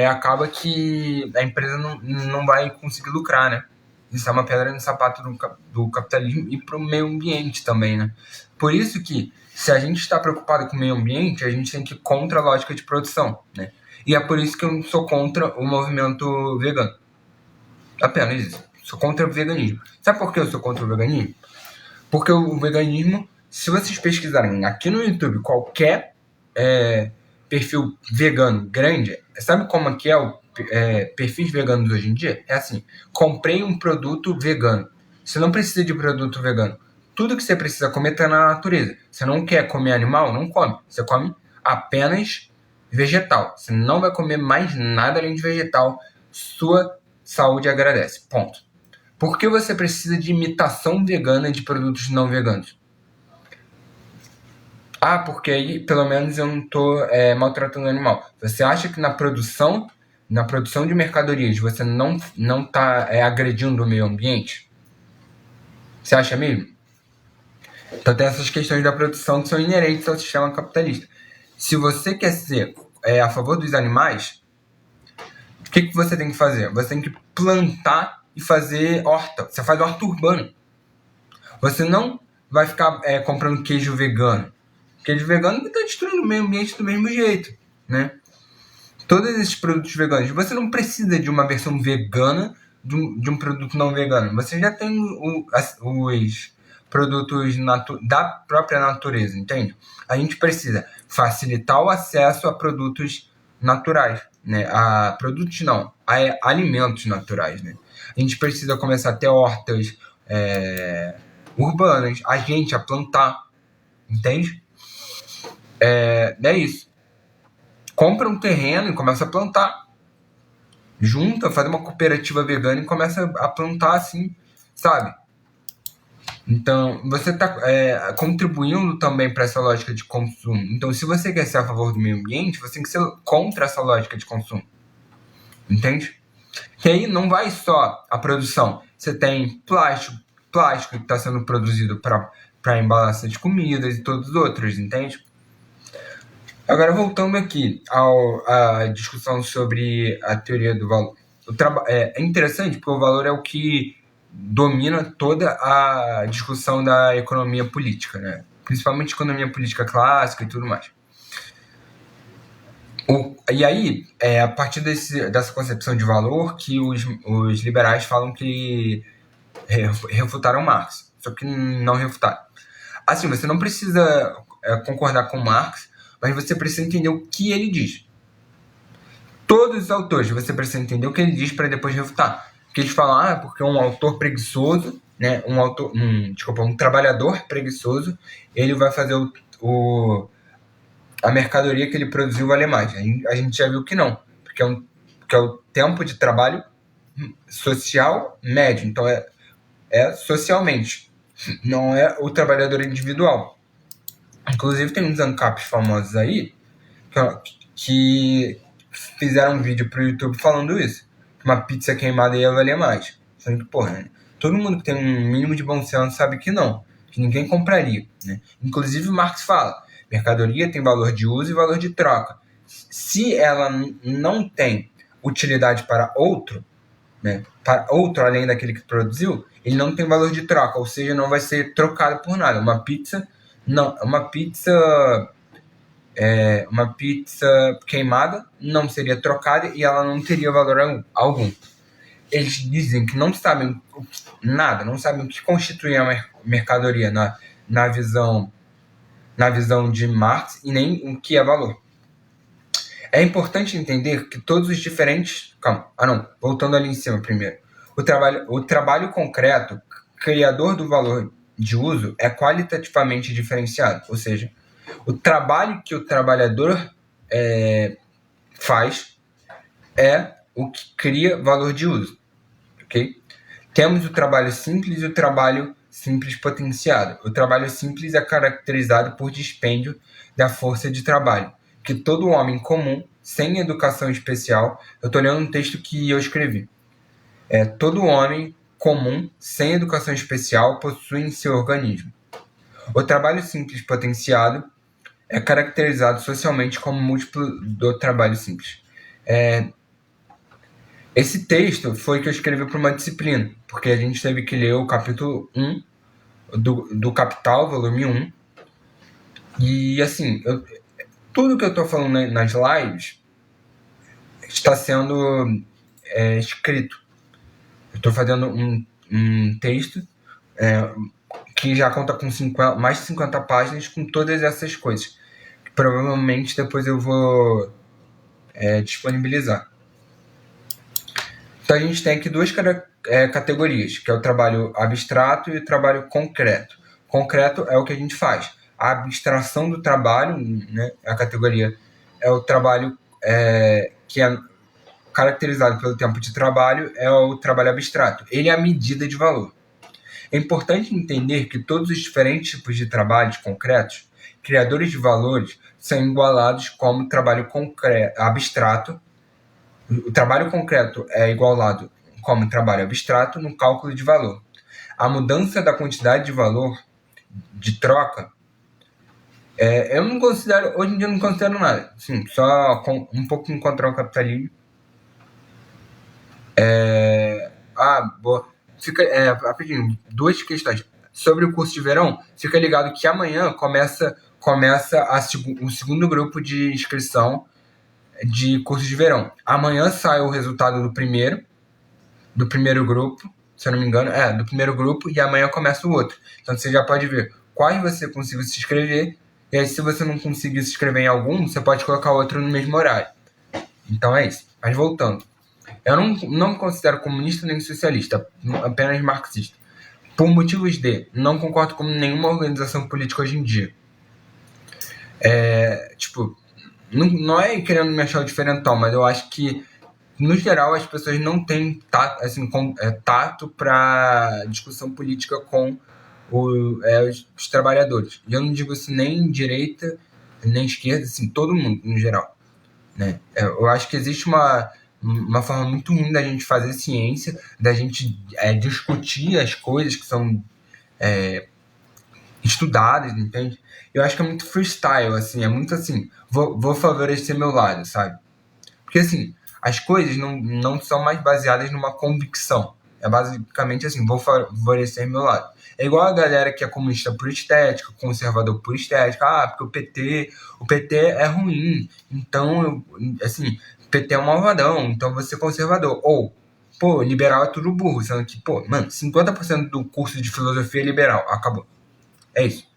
acaba que a empresa não vai conseguir lucrar, né? Isso é uma pedra no sapato do capitalismo e para o meio ambiente também, né? Por isso que, se a gente está preocupado com o meio ambiente, a gente tem que ir contra a lógica de produção, né? E é por isso que eu sou contra o movimento vegano. Apenas isso. Sou contra o veganismo. Sabe por que eu sou contra o veganismo? Porque o veganismo, se vocês pesquisarem aqui no YouTube qualquer perfil vegano grande, sabe como que é o perfis veganos hoje em dia? É assim, comprei um produto vegano. Você não precisa de produto vegano. Tudo que você precisa comer está na natureza. Você não quer comer animal? Não come. Você come apenas vegetal. Você não vai comer mais nada além de vegetal. Sua saúde agradece. Ponto. Por que você precisa de imitação vegana de produtos não veganos? Porque aí pelo menos eu não estou maltratando o animal. Você acha que na produção de mercadorias você não está agredindo o meio ambiente? Você acha mesmo? Então tem essas questões da produção que são inerentes ao sistema capitalista. Se você quer ser a favor dos animais, o que você tem que fazer? Você tem que plantar e fazer horta. Você faz horta urbana. Você não vai ficar comprando queijo vegano. Queijo vegano está destruindo o meio ambiente do mesmo jeito, né? Todos esses produtos veganos, você não precisa de uma versão vegana de um produto não vegano. Você já tem os produtos da própria natureza, entende? A gente precisa facilitar o acesso a produtos naturais, né? A produtos não, a alimentos naturais, né? A gente precisa começar a ter hortas urbanas, a plantar, entende? É isso. Compra um terreno e começa a plantar. Junta, faz uma cooperativa vegana e começa a plantar assim, sabe? Então, você está contribuindo também para essa lógica de consumo. Então, se você quer ser a favor do meio ambiente, você tem que ser contra essa lógica de consumo. Entende? Que aí não vai só a produção. Você tem plástico que está sendo produzido para embalação de comidas e todos os outros, entende? Agora, voltando aqui à discussão sobre a teoria do valor. É interessante porque o valor é o que domina toda a discussão da economia política, né? Principalmente economia política clássica e tudo mais. E aí, a partir dessa concepção de valor que os liberais falam que refutaram Marx, só que não refutaram. Assim, você não precisa concordar com Marx, mas você precisa entender o que ele diz. Todos os autores, você precisa entender o que ele diz para depois refutar. Porque eles falam, porque um autor preguiçoso, né, um trabalhador preguiçoso, ele vai fazer a mercadoria que ele produziu valer mais. A gente já viu que não, porque é o tempo de trabalho social médio, então é socialmente, não é o trabalhador individual. Inclusive tem uns ANCAPs famosos aí que fizeram um vídeo pro YouTube falando isso. Uma pizza queimada ia valer mais. Sendo que, porra, né? Todo mundo que tem um mínimo de bom senso sabe que não. Que ninguém compraria, né? Inclusive Marx fala, mercadoria tem valor de uso e valor de troca. Se ela não tem utilidade para outro, né, para outro além daquele que produziu, ele não tem valor de troca, ou seja, não vai ser trocado por nada. Uma pizza queimada não seria trocada e ela não teria valor algum. Eles dizem que não sabem nada, não sabem o que constitui a mercadoria na visão de Marx e nem o que é valor. É importante entender que todos os diferentes... voltando ali em cima primeiro. O trabalho concreto, criador do valor de uso, é qualitativamente diferenciado, ou seja, o trabalho que o trabalhador faz é o que cria valor de uso, ok? Temos o trabalho simples e o trabalho simples potenciado. O trabalho simples é caracterizado por dispêndio da força de trabalho, que todo homem comum, sem educação especial... Eu estou lendo um texto que eu escrevi. Todo homem comum, sem educação especial, possui em seu organismo. O trabalho simples potenciado é caracterizado socialmente como múltiplo do trabalho simples. Esse texto foi que eu escrevi para uma disciplina, porque a gente teve que ler o capítulo 1 do Capital, volume 1. E, assim, tudo que eu estou falando nas lives está sendo escrito. Eu estou fazendo um texto que já conta com mais de 50 páginas com todas essas coisas. Que provavelmente depois eu vou disponibilizar. Então a gente tem aqui duas categorias, que é o trabalho abstrato e o trabalho concreto. Concreto é o que a gente faz. A abstração do trabalho, né, a categoria, é o trabalho que é caracterizado pelo tempo de trabalho, é o trabalho abstrato. Ele é a medida de valor. É importante entender que todos os diferentes tipos de trabalhos concretos, criadores de valores, são igualados como trabalho abstrato. O trabalho concreto é igualado como trabalho abstrato no cálculo de valor. A mudança da quantidade de valor de troca, eu não considero, hoje em dia eu não considero nada, assim, só um pouco encontrar o capitalismo. Boa. Rapidinho, duas questões. Sobre o curso de verão, fica ligado que amanhã começa o segundo grupo de inscrição de curso de verão. Amanhã sai o resultado do primeiro grupo, se eu não me engano, do primeiro grupo, e amanhã começa o outro. Então você já pode ver quais você conseguiu se inscrever, e aí se você não conseguir se inscrever em algum, você pode colocar outro no mesmo horário. Então é isso. Mas voltando. Eu não me considero comunista nem socialista, apenas marxista. Por motivos de não concordo com nenhuma organização política hoje em dia. Não é querendo me achar diferentão, mas eu acho que, no geral, as pessoas não têm tato para discussão política com os trabalhadores. E eu não digo isso nem direita, nem esquerda, assim, todo mundo, no geral. Né? Eu acho que existe uma forma muito ruim da gente fazer ciência, da gente discutir as coisas que são estudadas, entende? Eu acho que é muito freestyle, assim, é muito assim, vou favorecer meu lado, sabe? Porque, assim, as coisas não são mais baseadas numa convicção. É basicamente assim, vou favorecer meu lado. É igual a galera que é comunista por estética, conservador por estética. Porque o PT é ruim. Então, assim, o PT é um malvadão, então vou ser conservador. Ou, liberal é tudo burro. Sendo que, mano, 50% do curso de filosofia é liberal. Acabou. É isso.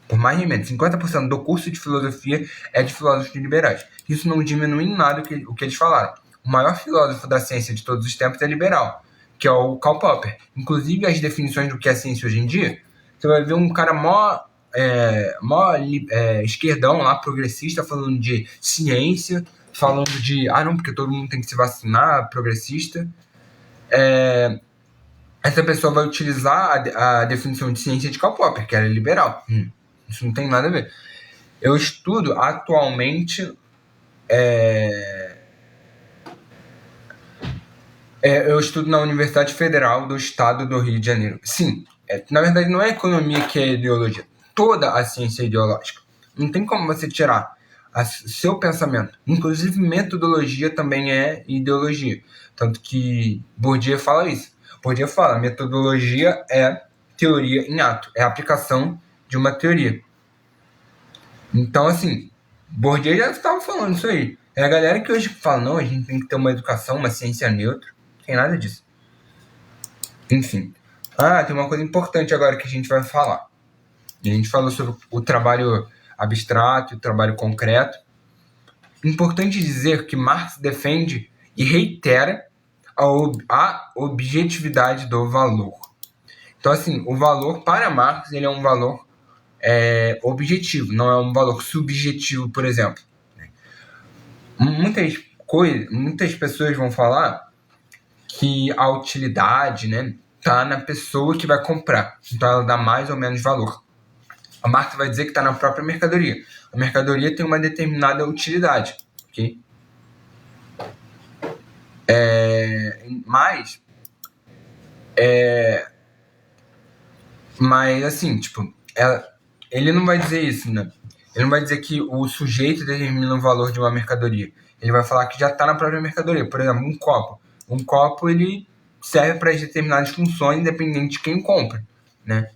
Por mais ou menos, 50% do curso de filosofia é de filósofos liberais. Isso não diminui em nada o que eles falaram. O maior filósofo da ciência de todos os tempos é liberal, que é o Karl Popper. Inclusive, as definições do que é ciência hoje em dia, você vai ver um cara mó esquerdão lá, progressista, falando de ciência, falando de, não, porque todo mundo tem que se vacinar, progressista. Essa pessoa vai utilizar a definição de ciência de Karl Popper, que era liberal. Isso não tem nada a ver. Eu estudo atualmente. Eu estudo na Universidade Federal do Estado do Rio de Janeiro. Sim, na verdade não é a economia que é ideologia. Toda a ciência é ideológica. Não tem como você tirar seu pensamento. Inclusive, metodologia também é ideologia. Tanto que Bourdieu fala isso. Bourdieu fala, metodologia é teoria em ato. É a aplicação de uma teoria. Então, assim, Bourdieu já estava falando isso aí. É a galera que hoje fala, não, a gente tem que ter uma educação, uma ciência neutra. Não tem nada disso. Enfim. Tem uma coisa importante agora que a gente vai falar. A gente falou sobre o trabalho abstrato e o trabalho concreto. Importante dizer que Marx defende e reitera a objetividade do valor. Então, assim, o valor para Marx ele é um valor objetivo, não é um valor subjetivo, por exemplo. Muitas pessoas vão falar que a utilidade, né, tá na pessoa que vai comprar. Então ela dá mais ou menos valor. A Marx vai dizer que está na própria mercadoria. A mercadoria tem uma determinada utilidade, ok? Mas Mas, assim, tipo, ele não vai dizer isso, né? Ele não vai dizer que o sujeito determina o valor de uma mercadoria. Ele vai falar que já está na própria mercadoria. Por exemplo, um copo. Um copo, ele serve para determinadas funções, independente de quem compra, né?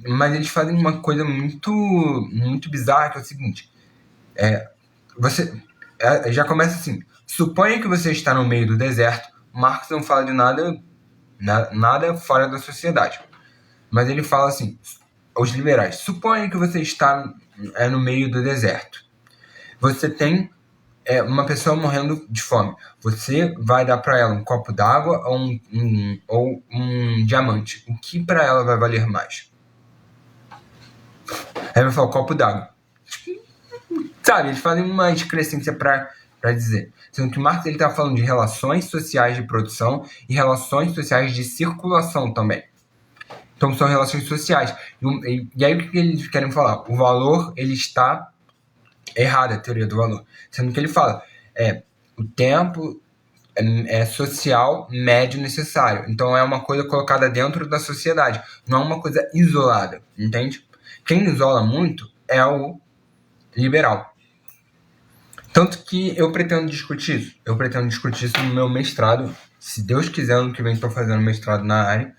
Mas eles fazem uma coisa muito, muito bizarra, que é o seguinte. Você já começa assim. Suponha que você está no meio do deserto. Marx não fala de nada fora da sociedade. Mas ele fala assim, os liberais, suponha que você está no meio do deserto. Você tem uma pessoa morrendo de fome. Você vai dar para ela um copo d'água ou um diamante. O que para ela vai valer mais? Aí vai falar, copo d'água. Sabe, eles fazem uma excrescência para dizer. Sendo que Marx está falando de relações sociais de produção e relações sociais de circulação também. Então são relações sociais. E aí o que eles querem falar? O valor, ele está errado, a teoria do valor. Sendo que ele fala, o tempo é social médio necessário. Então é uma coisa colocada dentro da sociedade, não é uma coisa isolada, entende? Quem isola muito é o liberal. Tanto que eu pretendo discutir isso. Eu pretendo discutir isso no meu mestrado. Se Deus quiser, ano que vem estou fazendo mestrado na área,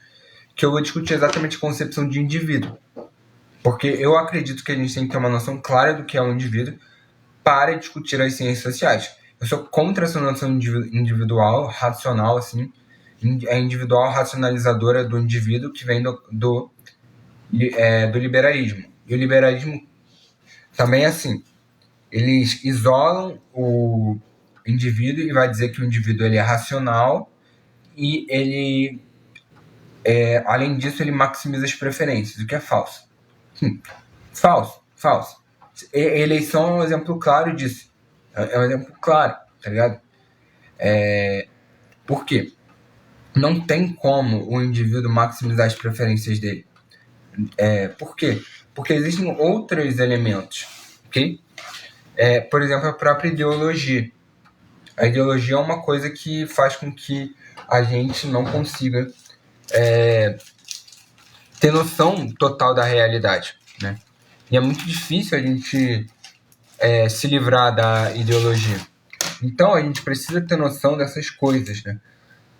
que eu vou discutir exatamente a concepção de indivíduo. Porque eu acredito que a gente tem que ter uma noção clara do que é um indivíduo para discutir as ciências sociais. Eu sou contra essa noção individual, racional, assim, individual racionalizadora do indivíduo que vem do liberalismo. E o liberalismo também é assim, eles isolam o indivíduo e vai dizer que o indivíduo ele é racional e ele, além disso, ele maximiza as preferências, o que é falso. Falso. Eleição é um exemplo claro disso. É um exemplo claro, tá ligado? Por quê? Não tem como o indivíduo maximizar as preferências dele. Por quê? Porque existem outros elementos, ok? Por exemplo, a própria ideologia. A ideologia é uma coisa que faz com que a gente não consiga ter noção total da realidade, né? E é muito difícil a gente se livrar da ideologia. Então, a gente precisa ter noção dessas coisas, né?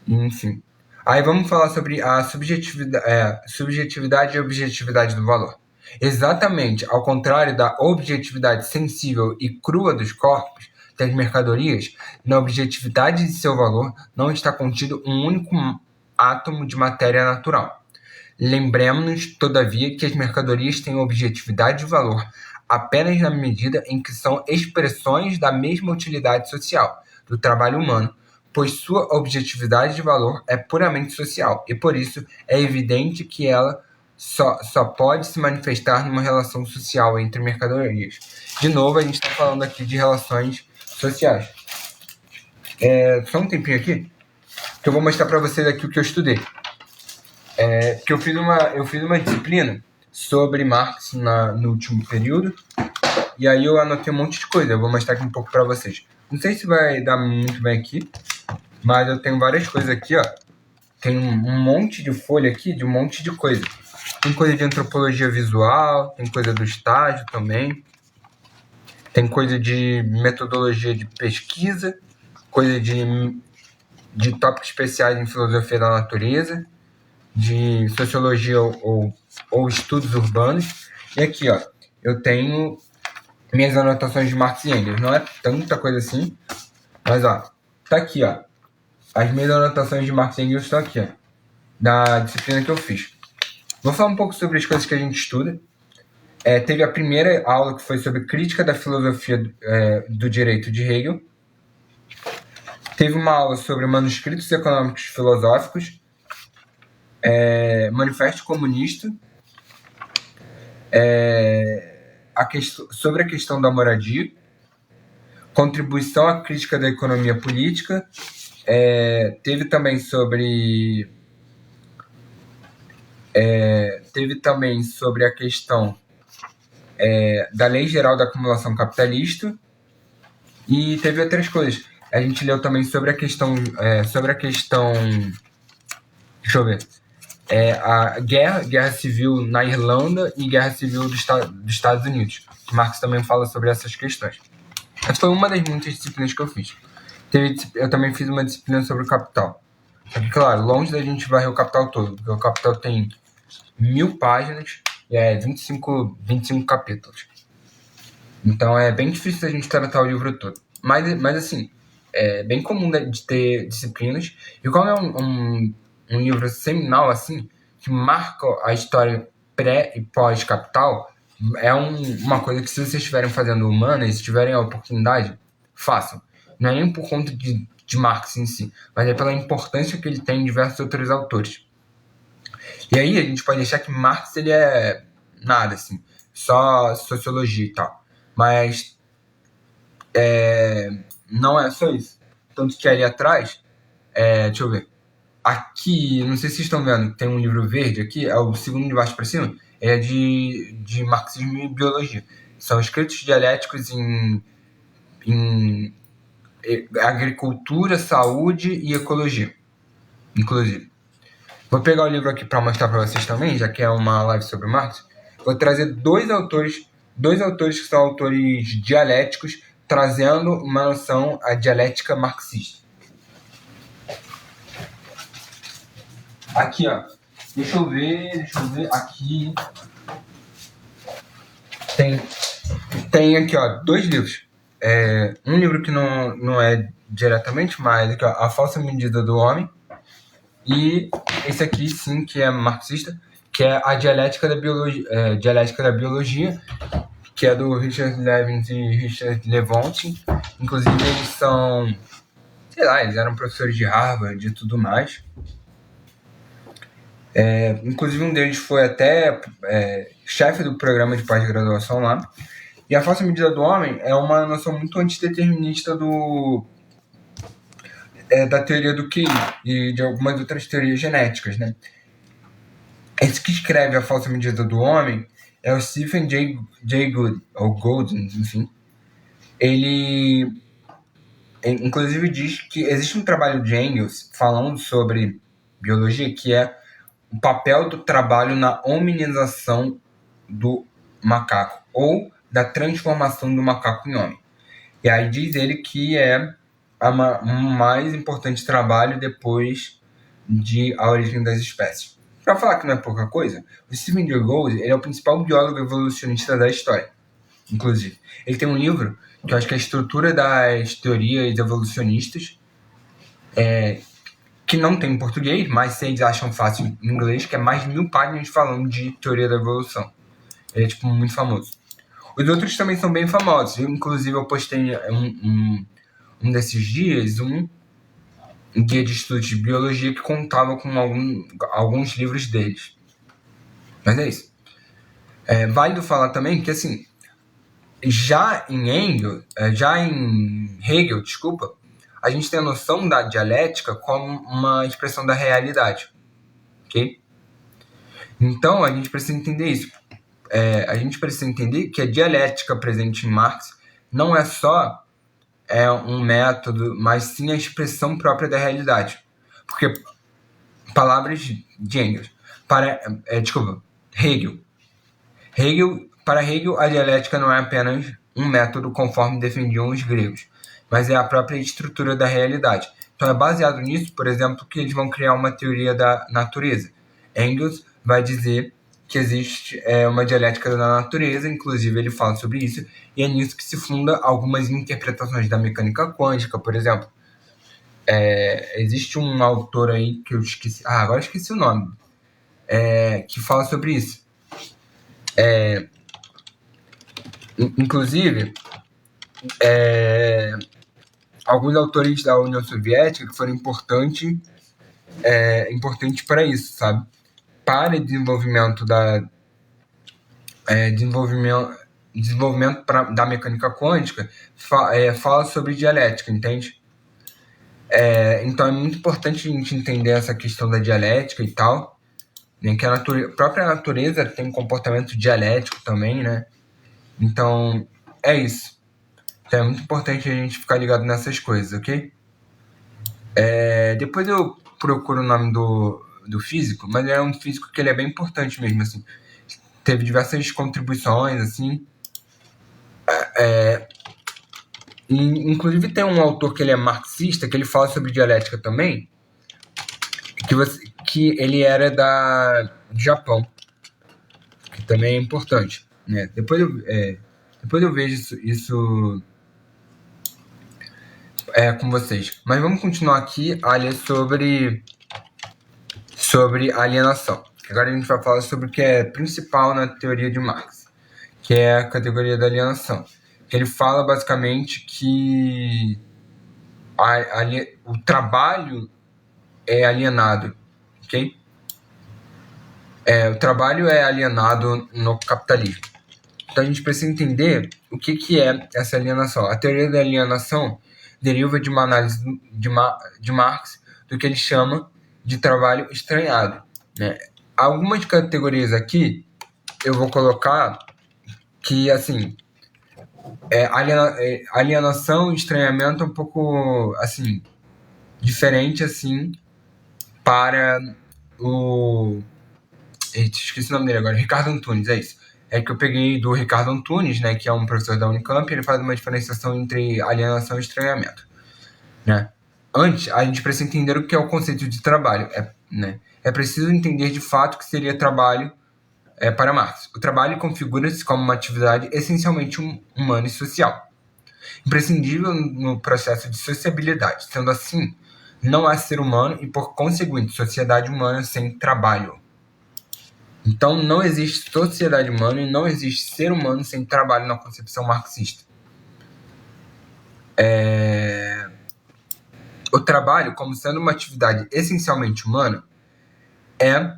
Enfim. Aí vamos falar sobre a subjetividade e objetividade do valor. Exatamente ao contrário da objetividade sensível e crua dos corpos, das mercadorias, na objetividade de seu valor não está contido um único átomo de matéria natural. Lembremos-nos, todavia, que as mercadorias têm objetividade de valor apenas na medida em que são expressões da mesma utilidade social, do trabalho humano, pois sua objetividade de valor é puramente social, e por isso é evidente que ela só pode se manifestar numa relação social entre mercadorias. De novo, a gente está falando aqui de relações sociais. Só um tempinho aqui, que eu vou mostrar para vocês aqui o que eu estudei. Que eu fiz uma disciplina sobre Marx no último período, e aí eu anotei um monte de coisa. Eu vou mostrar aqui um pouco para vocês. Não sei se vai dar muito bem aqui, mas eu tenho várias coisas aqui, ó. Tem um monte de folha aqui, de um monte de coisa. Tem coisa de antropologia visual, tem coisa do estágio também. Tem coisa de metodologia de pesquisa, coisa de tópicos especiais em filosofia da natureza, de sociologia ou estudos urbanos. E aqui, ó, eu tenho minhas anotações de Marx e Engels. Não é tanta coisa assim, mas, ó, tá aqui, ó. As minhas anotações de Marx e Engels estão aqui, ó, da disciplina que eu fiz. Vou falar um pouco sobre as coisas que a gente estuda. Teve a primeira aula que foi sobre crítica da filosofia do direito de Hegel. Teve uma aula sobre manuscritos econômicos filosóficos, Manifesto Comunista, sobre a questão da moradia, contribuição à crítica da economia política, teve também sobre a questão da Lei Geral da Acumulação Capitalista, e teve outras coisas. A gente leu também sobre a questão Deixa eu ver. A guerra civil na Irlanda e guerra civil dos Estados Unidos. Marx também fala sobre essas questões. Essa foi uma das muitas disciplinas que eu fiz. Eu também fiz uma disciplina sobre o Capital. Só que, claro, longe da gente varrer o Capital todo, porque o Capital tem 1000 páginas e 25 capítulos. Então é bem difícil a gente tratar o livro todo. Mas assim, é bem comum de ter disciplinas. E como é um livro seminal, assim, que marca a história pré e pós-Capital, é uma coisa que, se vocês estiverem fazendo humanas, se tiverem a oportunidade, façam. Não é nem por conta de Marx em si, mas é pela importância que ele tem em diversos outros autores. E aí a gente pode deixar que Marx ele é nada, assim, só sociologia e tal. Mas não é só isso. Tanto que ali atrás, deixa eu ver. Aqui, não sei se vocês estão vendo, tem um livro verde aqui, é o segundo de baixo para cima, é de marxismo e biologia. São escritos dialéticos em agricultura, saúde e ecologia, inclusive. Vou pegar o livro aqui para mostrar para vocês também, já que é uma live sobre Marx. Vou trazer dois autores que são autores dialéticos, trazendo uma noção, a dialética marxista. Aqui, ó. Deixa eu ver. Aqui. Tem aqui, ó, dois livros. Um livro que não é diretamente, mas aqui, ó, A Falsa Medida do Homem. E esse aqui, sim, que é marxista, que é a Dialética da Biologia, que é do Richard Lewins e Richard Lewontin. Inclusive, eles são, sei lá, eles eram professores de Harvard e tudo mais. Inclusive, um deles foi até chefe do programa de pós-graduação lá. E a falsa medida do homem é uma noção muito antideterminista da teoria do QI e de algumas outras teorias genéticas, né? Esse que escreve a falsa medida do homem é o Stephen Jay Gould, ou Gould, enfim. Ele, inclusive, diz que existe um trabalho de Engels falando sobre biologia, que é o papel do trabalho na hominização do macaco, ou da transformação do macaco em homem. E aí diz ele que é o mais importante trabalho depois de A Origem das Espécies. Para falar que não é pouca coisa, o Stephen Jay Gould ele é o principal biólogo evolucionista da história, inclusive. Ele tem um livro que eu acho que é a Estrutura das Teorias Evolucionistas, que não tem em português, mas vocês acham fácil em inglês, que é mais de 1000 páginas falando de teoria da evolução. Ele é, tipo, muito famoso. Os outros também são bem famosos. Inclusive, eu postei um desses dias um guia de estudos de biologia que contava com alguns livros deles. Mas é isso. É válido falar também que, assim, já em Hegel, desculpa, a gente tem a noção da dialética como uma expressão da realidade, ok? Então, a gente precisa entender isso. A gente precisa entender que a dialética presente em Marx não é só um método, mas sim a expressão própria da realidade. Porque, palavras de Engels, Hegel. Para Hegel, a dialética não é apenas um método conforme defendiam os gregos, mas é a própria estrutura da realidade. Então é baseado nisso, por exemplo, que eles vão criar uma teoria da natureza. Engels vai dizer que existe uma dialética da natureza, inclusive ele fala sobre isso, e é nisso que se funda algumas interpretações da mecânica quântica, por exemplo. Existe um autor aí que eu esqueci, agora eu esqueci o nome, que fala sobre isso. Inclusive, alguns autores da União Soviética que foram importantes para isso, sabe? Para desenvolvimento da mecânica quântica, fala sobre dialética, entende? Então é muito importante a gente entender essa questão da dialética e tal, né? Que a própria natureza tem um comportamento dialético também, né? Então é isso. Então é muito importante a gente ficar ligado nessas coisas, ok? Depois eu procuro o nome do físico, mas é um físico que ele é bem importante mesmo, assim. Teve diversas contribuições, assim. Inclusive tem um autor que ele é marxista, que ele fala sobre dialética também, que ele era do Japão, que também é importante, né? Depois eu vejo isso com vocês. Mas vamos continuar aqui a ler sobre alienação. Agora a gente vai falar sobre o que é principal na teoria de Marx, que é a categoria da alienação. Ele fala basicamente que o trabalho é alienado, ok? O trabalho é alienado no capitalismo. Então a gente precisa entender o que é essa alienação. A teoria da alienação deriva de uma análise de Marx do que ele chama de trabalho estranhado, né? Algumas categorias aqui eu vou colocar que, assim, alienação e estranhamento é um pouco, assim, diferente, assim, para o... Eita, esqueci o nome dele agora, Ricardo Antunes, é isso. É que eu peguei do Ricardo Antunes, né, que é um professor da Unicamp, e ele faz uma diferenciação entre alienação e estranhamento, né? Antes, a gente precisa entender o que é o conceito de trabalho, né? É preciso entender de fato o que seria trabalho para Marx. O trabalho configura-se como uma atividade essencialmente humana e social, imprescindível no processo de sociabilidade. Sendo assim, não há ser humano e, por conseguinte, sociedade humana sem trabalho. Então, não existe sociedade humana e não existe ser humano sem trabalho na concepção marxista. O trabalho, como sendo uma atividade essencialmente humana, é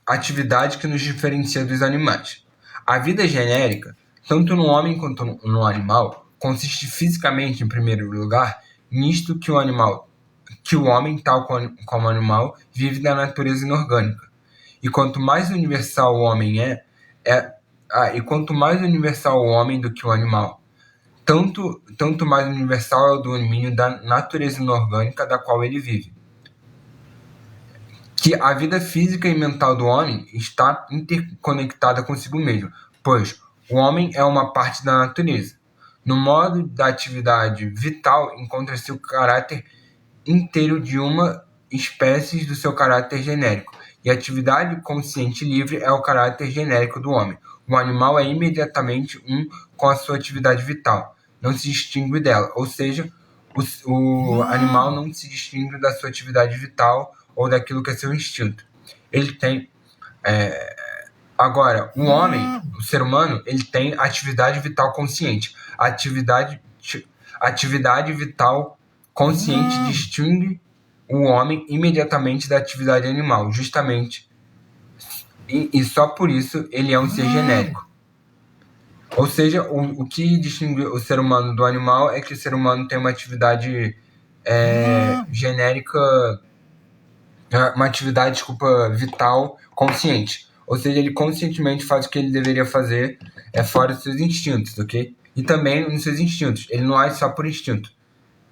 a atividade que nos diferencia dos animais. A vida genérica, tanto no homem quanto no animal, consiste fisicamente, em primeiro lugar, nisto que o homem, tal como o animal, vive da natureza inorgânica. E quanto mais universal o homem e quanto mais universal o homem do que o animal, tanto mais universal é o domínio da natureza inorgânica da qual ele vive. Que a vida física e mental do homem está interconectada consigo mesmo, pois o homem é uma parte da natureza. No modo da atividade vital encontra-se o caráter inteiro de uma espécie do seu caráter genérico, e a atividade consciente livre é o caráter genérico do homem. O animal é imediatamente um com a sua atividade vital, não se distingue dela, ou seja, o animal não se distingue da sua atividade vital ou daquilo que é seu instinto. Ele tem... Agora, o homem, o ser humano, ele tem atividade vital consciente. A atividade vital consciente distingue o homem imediatamente da atividade animal, justamente. E só por isso ele é um ser genérico. Ou seja, o que distingue o ser humano do animal é que o ser humano tem uma atividade genérica, uma atividade, vital consciente. Ou seja, ele conscientemente faz o que ele deveria fazer fora dos seus instintos, ok? E também nos seus instintos. Ele não age só por instinto.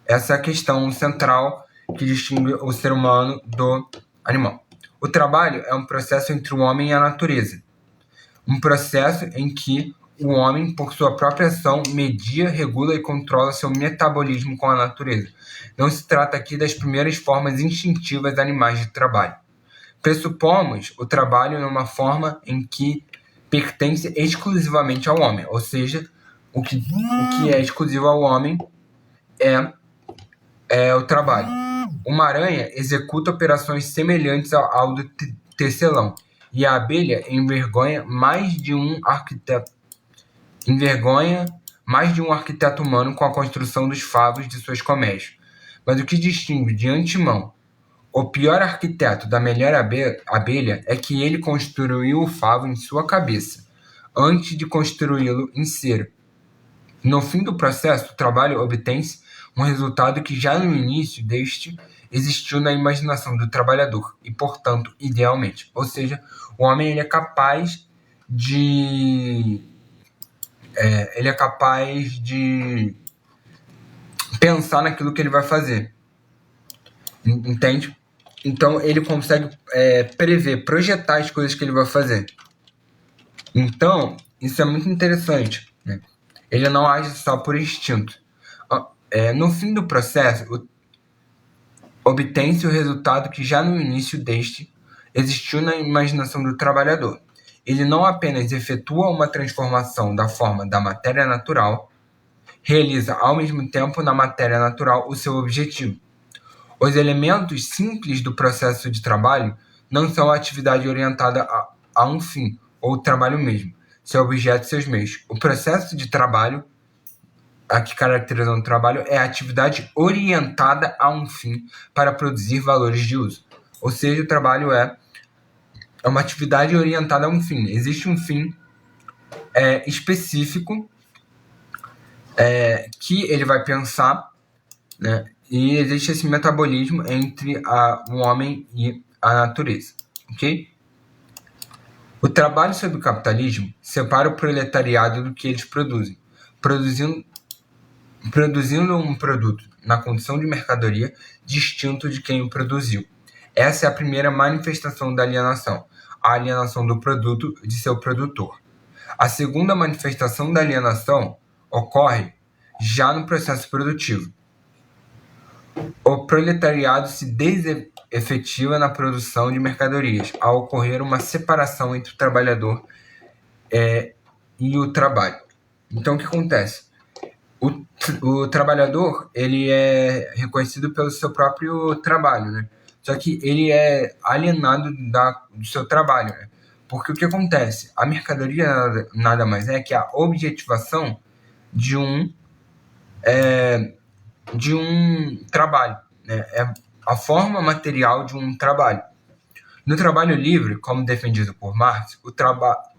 Essa é a questão central que distingue o ser humano do animal. O trabalho é um processo entre o homem e a natureza. Um processo em que o homem, por sua própria ação, media, regula e controla seu metabolismo com a natureza. Não se trata aqui das primeiras formas instintivas animais de trabalho. Pressupomos o trabalho numa forma em que pertence exclusivamente ao homem, ou seja, o que é exclusivo ao homem é o trabalho. Uma aranha executa operações semelhantes ao do tecelão, e a abelha envergonha mais de um arquiteto humano com a construção dos favos de suas colmeias. Mas o que distingue de antemão o pior arquiteto da melhor abelha é que ele construiu o favo em sua cabeça, antes de construí-lo em cera. No fim do processo, o trabalho obtém-se um resultado que já no início deste existiu na imaginação do trabalhador e, portanto, idealmente. Ou seja, o homem ele é capaz de pensar naquilo que ele vai fazer. Entende? Então, ele consegue prever, projetar as coisas que ele vai fazer. Então, isso é muito interessante, né? Ele não age só por instinto. No fim do processo, obtém-se o resultado que já no início deste existiu na imaginação do trabalhador. Ele não apenas efetua uma transformação da forma da matéria natural, realiza ao mesmo tempo na matéria natural o seu objetivo. Os elementos simples do processo de trabalho não são a atividade orientada a um fim, ou o trabalho mesmo, seu objeto e seus meios. O processo de trabalho, a que caracteriza o trabalho, é a atividade orientada a um fim para produzir valores de uso. Ou seja, o trabalho é uma atividade orientada a um fim. Existe um fim específico que ele vai pensar, né? E existe esse metabolismo entre o homem e a natureza, ok? O trabalho sob o capitalismo separa o proletariado do que eles produzem, produzindo um produto na condição de mercadoria distinto de quem o produziu. Essa é a primeira manifestação da alienação, a alienação do produto de seu produtor. A segunda manifestação da alienação ocorre já no processo produtivo. O proletariado se desefetiva na produção de mercadorias, ao ocorrer uma separação entre o trabalhador e o trabalho. Então, o que acontece? O trabalhador, ele é reconhecido pelo seu próprio trabalho, né? Só que ele é alienado do seu trabalho, né? Porque o que acontece? A mercadoria nada mais é que a objetivação de um trabalho, né? É a forma material de um trabalho. No trabalho livre, como defendido por Marx, o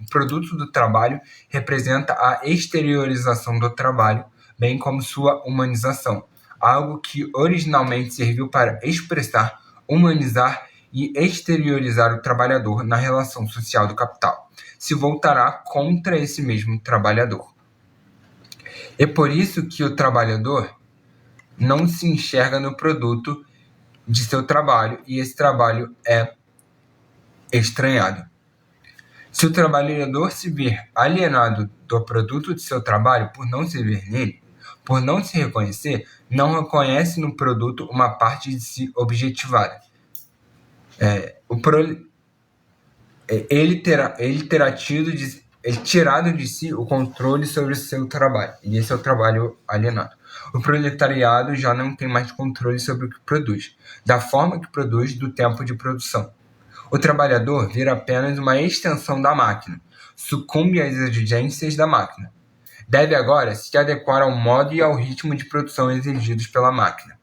produto do trabalho representa a exteriorização do trabalho, bem como sua humanização, algo que originalmente serviu para expressar, humanizar e exteriorizar o trabalhador na relação social do capital, se voltará contra esse mesmo trabalhador. É por isso que o trabalhador não se enxerga no produto de seu trabalho, e esse trabalho é estranhado. Se o trabalhador se ver alienado do produto de seu trabalho por não se ver nele, por não se reconhecer, não reconhece no produto uma parte de si objetivada. Ele terá tirado de si o controle sobre o seu trabalho, e esse é o trabalho alienado. O proletariado já não tem mais controle sobre o que produz, da forma que produz, do tempo de produção. O trabalhador vira apenas uma extensão da máquina, sucumbe às exigências da máquina. Deve agora se adequar ao modo e ao ritmo de produção exigidos pela máquina.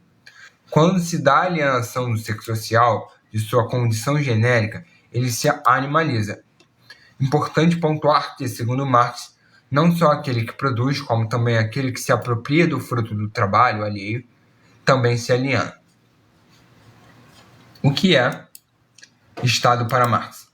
Quando se dá a alienação do ser social, de sua condição genérica, ele se animaliza. Importante pontuar que, segundo Marx, não só aquele que produz, como também aquele que se apropria do fruto do trabalho alheio, também se aliena. O que é Estado para Marx?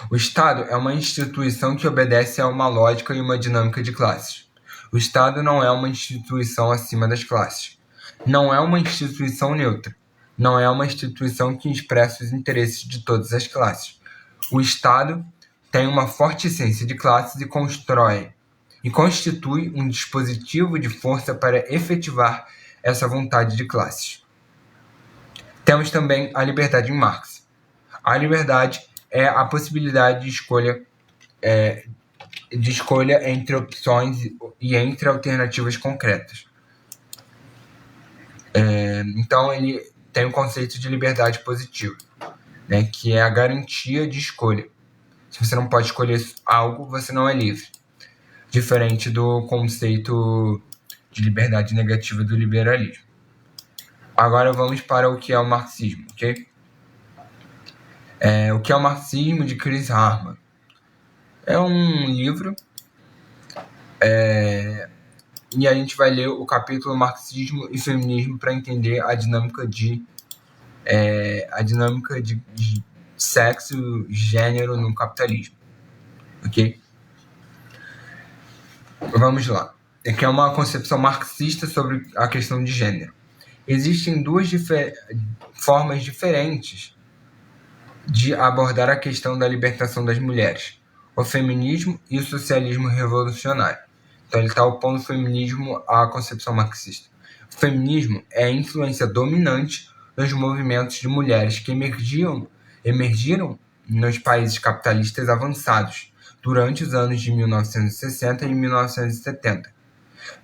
O Estado é uma instituição que obedece a uma lógica e uma dinâmica de classes. O Estado não é uma instituição acima das classes. Não é uma instituição neutra. Não é uma instituição que expressa os interesses de todas as classes. O Estado tem uma forte essência de classes e constitui um dispositivo de força para efetivar essa vontade de classes. Temos também a liberdade em Marx. A liberdade é a possibilidade de escolha entre opções e entre alternativas concretas. Então, ele tem o conceito de liberdade positiva, né, que é a garantia de escolha. Se você não pode escolher algo, você não é livre. Diferente do conceito de liberdade negativa do liberalismo. Agora vamos para o que é o marxismo, ok? O que é o marxismo, de Chris Harman? É um livro e a gente vai ler o capítulo Marxismo e Feminismo para entender a dinâmica de sexo e gênero no capitalismo, ok? Vamos lá. Aqui é uma concepção marxista sobre a questão de gênero. Existem duas formas diferentes de abordar a questão da libertação das mulheres, o feminismo e o socialismo revolucionário. Então ele está opondo o feminismo à concepção marxista. O feminismo é a influência dominante nos movimentos de mulheres que emergiram nos países capitalistas avançados durante os anos de 1960 e 1970.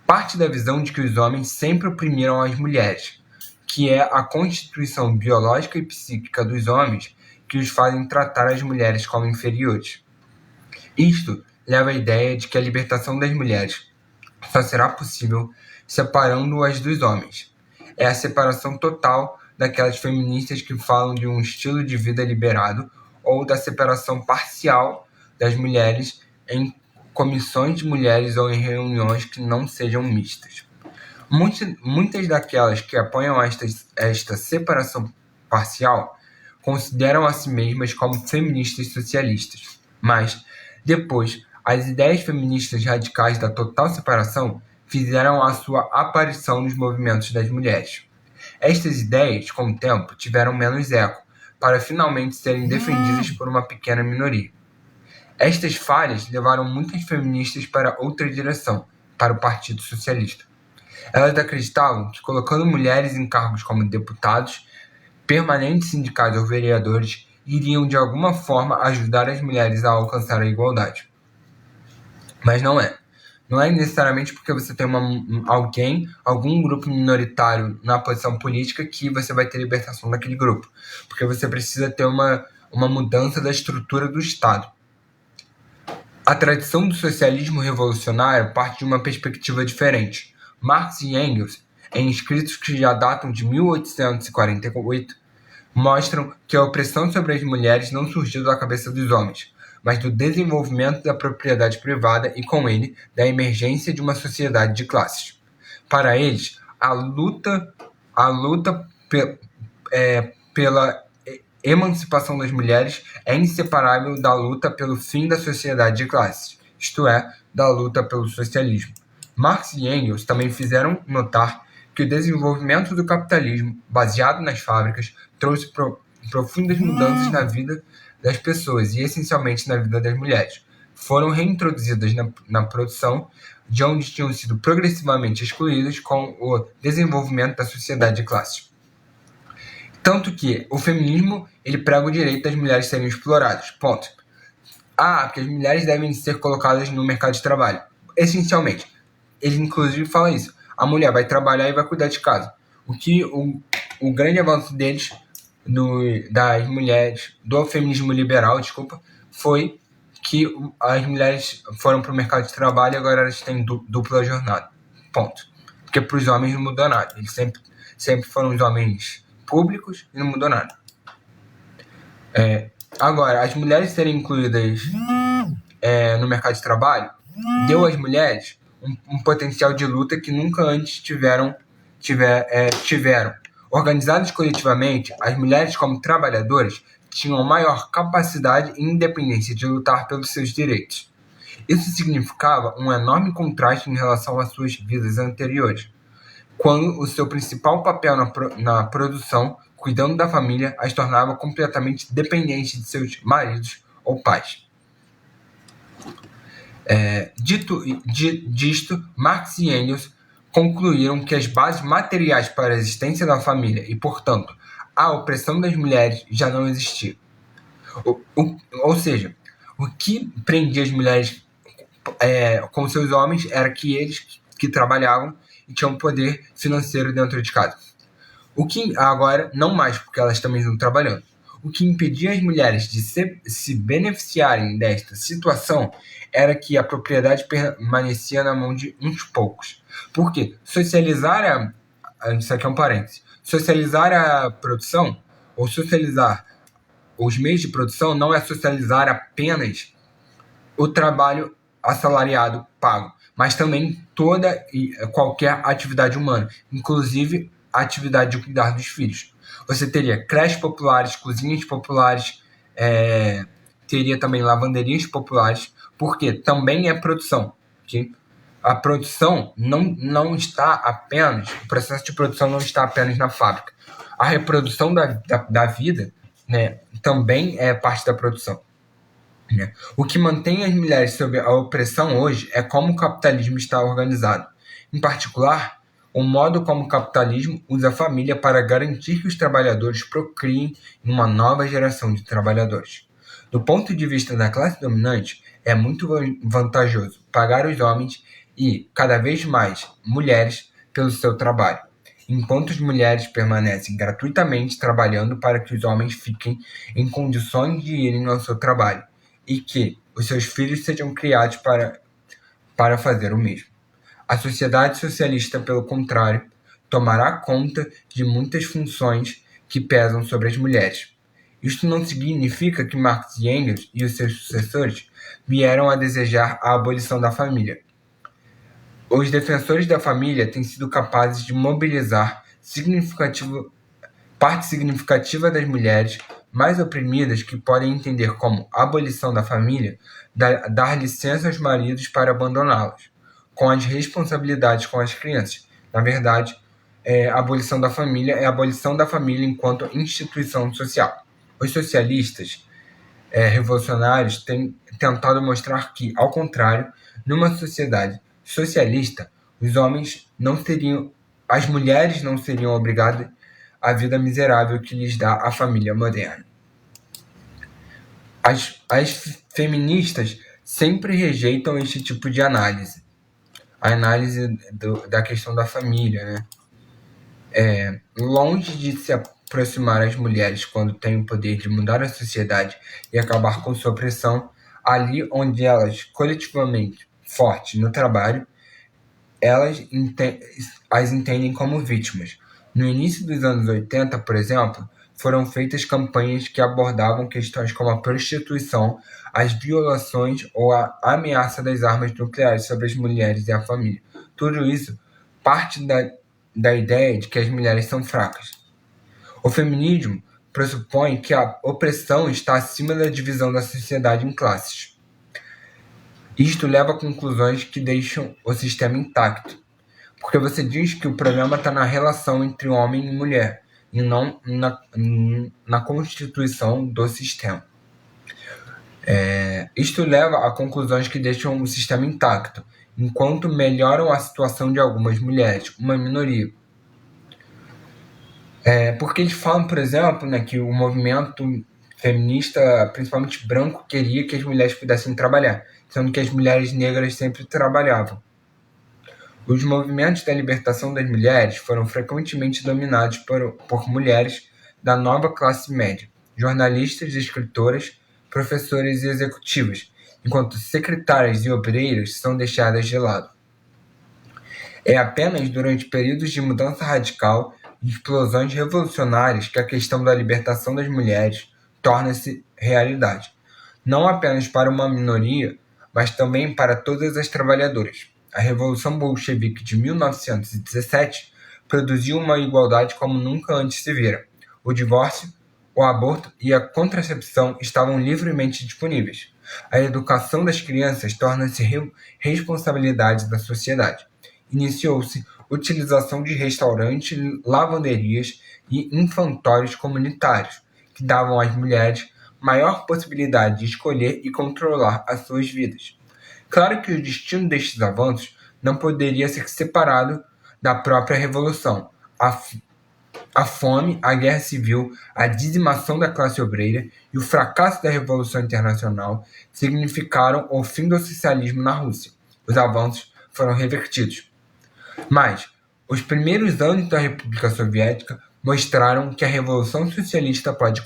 Parte da visão de que os homens sempre oprimiram as mulheres, que é a constituição biológica e psíquica dos homens que os fazem tratar as mulheres como inferiores. Isto leva à ideia de que a libertação das mulheres só será possível separando-as dos homens. É a separação total daquelas feministas que falam de um estilo de vida liberado ou da separação parcial das mulheres em comissões de mulheres ou em reuniões que não sejam mistas. Muitas daquelas que apoiam esta separação parcial consideram a si mesmas como feministas socialistas, mas, depois, as ideias feministas radicais da total separação fizeram a sua aparição nos movimentos das mulheres. Estas ideias, com o tempo, tiveram menos eco, para finalmente serem defendidas por uma pequena minoria. Estas falhas levaram muitas feministas para outra direção, para o Partido Socialista. Elas acreditavam que, colocando mulheres em cargos como deputados, permanentes sindicatos ou vereadores, iriam de alguma forma ajudar as mulheres a alcançar a igualdade. Mas não é. Não é necessariamente porque você tem algum grupo minoritário na posição política que você vai ter libertação daquele grupo. Porque você precisa ter uma mudança da estrutura do Estado. A tradição do socialismo revolucionário parte de uma perspectiva diferente. Marx e Engels, em escritos que já datam de 1848, mostram que a opressão sobre as mulheres não surgiu da cabeça dos homens, mas do desenvolvimento da propriedade privada e, com ele, da emergência de uma sociedade de classes. Para eles, a luta pela emancipação das mulheres é inseparável da luta pelo fim da sociedade de classes, isto é, da luta pelo socialismo. Marx e Engels também fizeram notar que o desenvolvimento do capitalismo, baseado nas fábricas, trouxe profundas mudanças na vida das pessoas e, essencialmente, na vida das mulheres. Foram reintroduzidas na produção, de onde tinham sido progressivamente excluídas com o desenvolvimento da sociedade de classes. Tanto que o feminismo ele prega o direito das mulheres serem exploradas. Ponto. Porque as mulheres devem ser colocadas no mercado de trabalho. Essencialmente. Ele, inclusive, fala isso. A mulher vai trabalhar e vai cuidar de casa. O grande avanço deles, das mulheres, do feminismo liberal, foi que as mulheres foram para o mercado de trabalho e agora elas têm dupla jornada. Ponto. Porque para os homens não mudou nada. Eles sempre foram os homens públicos e não mudou nada. Agora, as mulheres serem incluídas no mercado de trabalho deu às mulheres um potencial de luta que nunca antes tiveram. Organizadas coletivamente, as mulheres como trabalhadoras tinham maior capacidade e independência de lutar pelos seus direitos. Isso significava um enorme contraste em relação às suas vidas anteriores, quando o seu principal papel na produção, cuidando da família, as tornava completamente dependentes de seus maridos ou pais. Disto, Marx e Engels concluíram que as bases materiais para a existência da família e, portanto, a opressão das mulheres já não existia. Ou seja, o que prendia as mulheres com seus homens era que eles que trabalhavam e tinham poder financeiro dentro de casa. O que agora, não mais, porque elas também estão trabalhando. O que impedia as mulheres de se beneficiarem desta situação era que a propriedade permanecia na mão de uns poucos. Por quê? Isso aqui é um parênteses. Socializar a produção, ou socializar os meios de produção, não é socializar apenas o trabalho assalariado pago, mas também toda e qualquer atividade humana, inclusive a atividade de cuidar dos filhos. Você teria creches populares, cozinhas populares, teria também lavanderias populares, porque também é produção. Okay? A produção não está apenas, o processo de produção não está apenas na fábrica. A reprodução da vida né, também é parte da produção, né? O que mantém as mulheres sob a opressão hoje é como o capitalismo está organizado. Em particular, o modo como o capitalismo usa a família para garantir que os trabalhadores procriem em uma nova geração de trabalhadores. Do ponto de vista da classe dominante, é muito vantajoso pagar os homens e, cada vez mais, mulheres pelo seu trabalho, enquanto as mulheres permanecem gratuitamente trabalhando para que os homens fiquem em condições de irem ao seu trabalho e que os seus filhos sejam criados para fazer o mesmo. A sociedade socialista, pelo contrário, tomará conta de muitas funções que pesam sobre as mulheres. Isto não significa que Marx e Engels e os seus sucessores vieram a desejar a abolição da família. Os defensores da família têm sido capazes de mobilizar parte significativa das mulheres mais oprimidas que podem entender como abolição da família dar licença aos maridos para abandoná-las, com as responsabilidades com as crianças. Na verdade, a abolição da família é a abolição da família enquanto instituição social. Os socialistas revolucionários têm tentado mostrar que, ao contrário, numa sociedade socialista, as mulheres não seriam obrigadas à vida miserável que lhes dá a família moderna. As feministas sempre rejeitam este tipo de análise, a análise da questão da família, né? Longe de se aproximar às mulheres quando têm o poder de mudar a sociedade e acabar com sua opressão, ali onde elas, coletivamente fortes no trabalho, elas as entendem como vítimas. No início dos anos 80, por exemplo, foram feitas campanhas que abordavam questões como a prostituição, as violações ou a ameaça das armas nucleares sobre as mulheres e a família. Tudo isso parte da ideia de que as mulheres são fracas. O feminismo pressupõe que a opressão está acima da divisão da sociedade em classes. Isto leva a conclusões que deixam o sistema intacto, porque você diz que o problema está na relação entre homem e mulher, e não na constituição do sistema. Isto leva a conclusões que deixam o sistema intacto, enquanto melhoram a situação de algumas mulheres, uma minoria. Porque eles falam, por exemplo, né, que o movimento feminista, principalmente branco, queria que as mulheres pudessem trabalhar, sendo que as mulheres negras sempre trabalhavam. Os movimentos da libertação das mulheres foram frequentemente dominados por mulheres da nova classe média, jornalistas, escritoras, professoras e executivas, enquanto secretárias e obreiras são deixadas de lado. É apenas durante períodos de mudança radical e explosões revolucionárias que a questão da libertação das mulheres torna-se realidade, não apenas para uma minoria, mas também para todas as trabalhadoras. A Revolução Bolchevique de 1917 produziu uma igualdade como nunca antes se vira. O divórcio, o aborto e a contracepção estavam livremente disponíveis. A educação das crianças torna-se responsabilidade da sociedade. Iniciou-se a utilização de restaurantes, lavanderias e infantórios comunitários, que davam às mulheres maior possibilidade de escolher e controlar as suas vidas. Claro que o destino destes avanços não poderia ser separado da própria Revolução. A fome, a guerra civil, a dizimação da classe obreira e o fracasso da Revolução Internacional significaram o fim do socialismo na Rússia. Os avanços foram revertidos. Mas os primeiros anos da República Soviética mostraram que a Revolução Socialista pode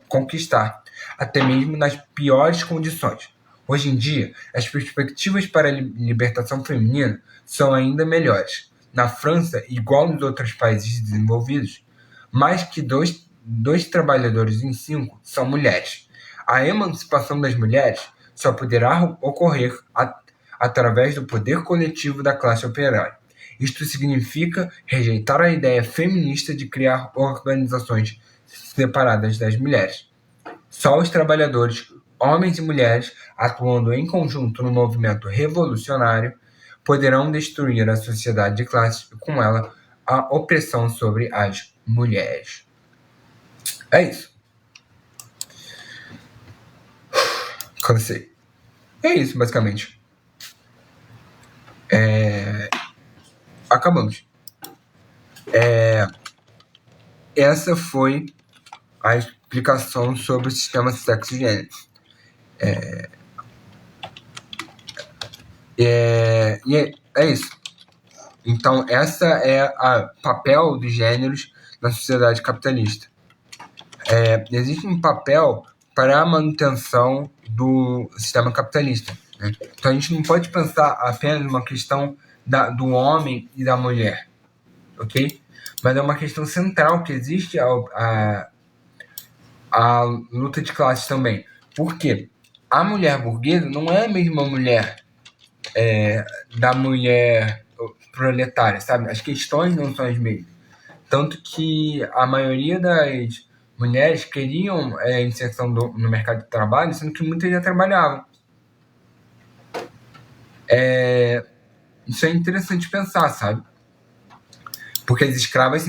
conquistar, até mesmo nas piores condições. Hoje em dia, as perspectivas para a libertação feminina são ainda melhores. Na França, igual nos outros países desenvolvidos, mais que dois trabalhadores em 5 são mulheres. A emancipação das mulheres só poderá ocorrer através do poder coletivo da classe operária. Isto significa rejeitar a ideia feminista de criar organizações separadas das mulheres. Só os trabalhadores, homens e mulheres, atuando em conjunto no movimento revolucionário, poderão destruir a sociedade de classes e, com ela, a opressão sobre as mulheres. É isso. Cansei. É isso, basicamente. Acabamos. Essa foi a explicação sobre o sistema sexo e gênero. É isso. Então, essa é a papel dos gêneros na sociedade capitalista. Existe um papel para a manutenção do sistema capitalista, né? Então, a gente não pode pensar apenas numa questão do homem e da mulher, ok? Mas é uma questão central que existe a luta de classes também. Por quê? A mulher burguesa não é a mesma mulher da mulher proletária, sabe? As questões não são as mesmas. Tanto que a maioria das mulheres queriam inserção no mercado de trabalho, sendo que muitas já trabalhavam. Isso é interessante pensar, sabe? Porque as escravas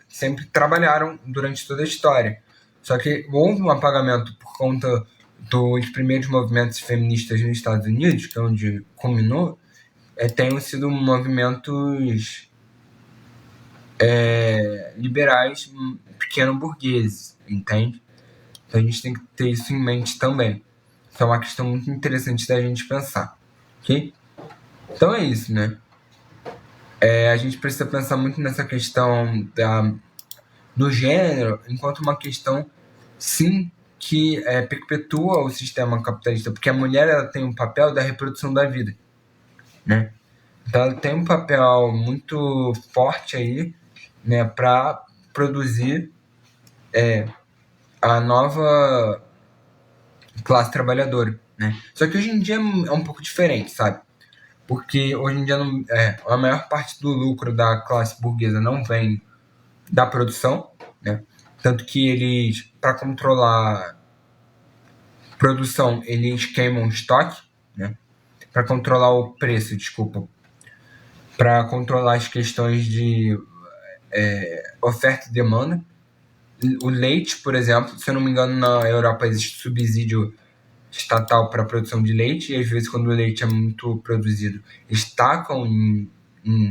sempre trabalharam durante toda a história. Só que houve um apagamento por conta dos primeiros movimentos feministas nos Estados Unidos, que é onde culminou, tenham sido movimentos liberais pequeno-burgueses, entende? Então a gente tem que ter isso em mente também. Isso é uma questão muito interessante da gente pensar, ok? Então é isso, né? A gente precisa pensar muito nessa questão do gênero enquanto uma questão, sim, que perpetua o sistema capitalista, porque a mulher ela tem um papel da reprodução da vida, né? Então ela tem um papel muito forte aí, né, para produzir a nova classe trabalhadora, né? Só que hoje em dia é um pouco diferente, sabe? Porque hoje em dia a maior parte do lucro da classe burguesa não vem da produção, né? Tanto que eles, para controlar produção, eles queimam estoque, né? Para controlar o preço, desculpa, para controlar as questões de oferta e demanda. O leite, por exemplo, se eu não me engano, na Europa existe subsídio estatal para a produção de leite, e às vezes quando o leite é muito produzido, estacam em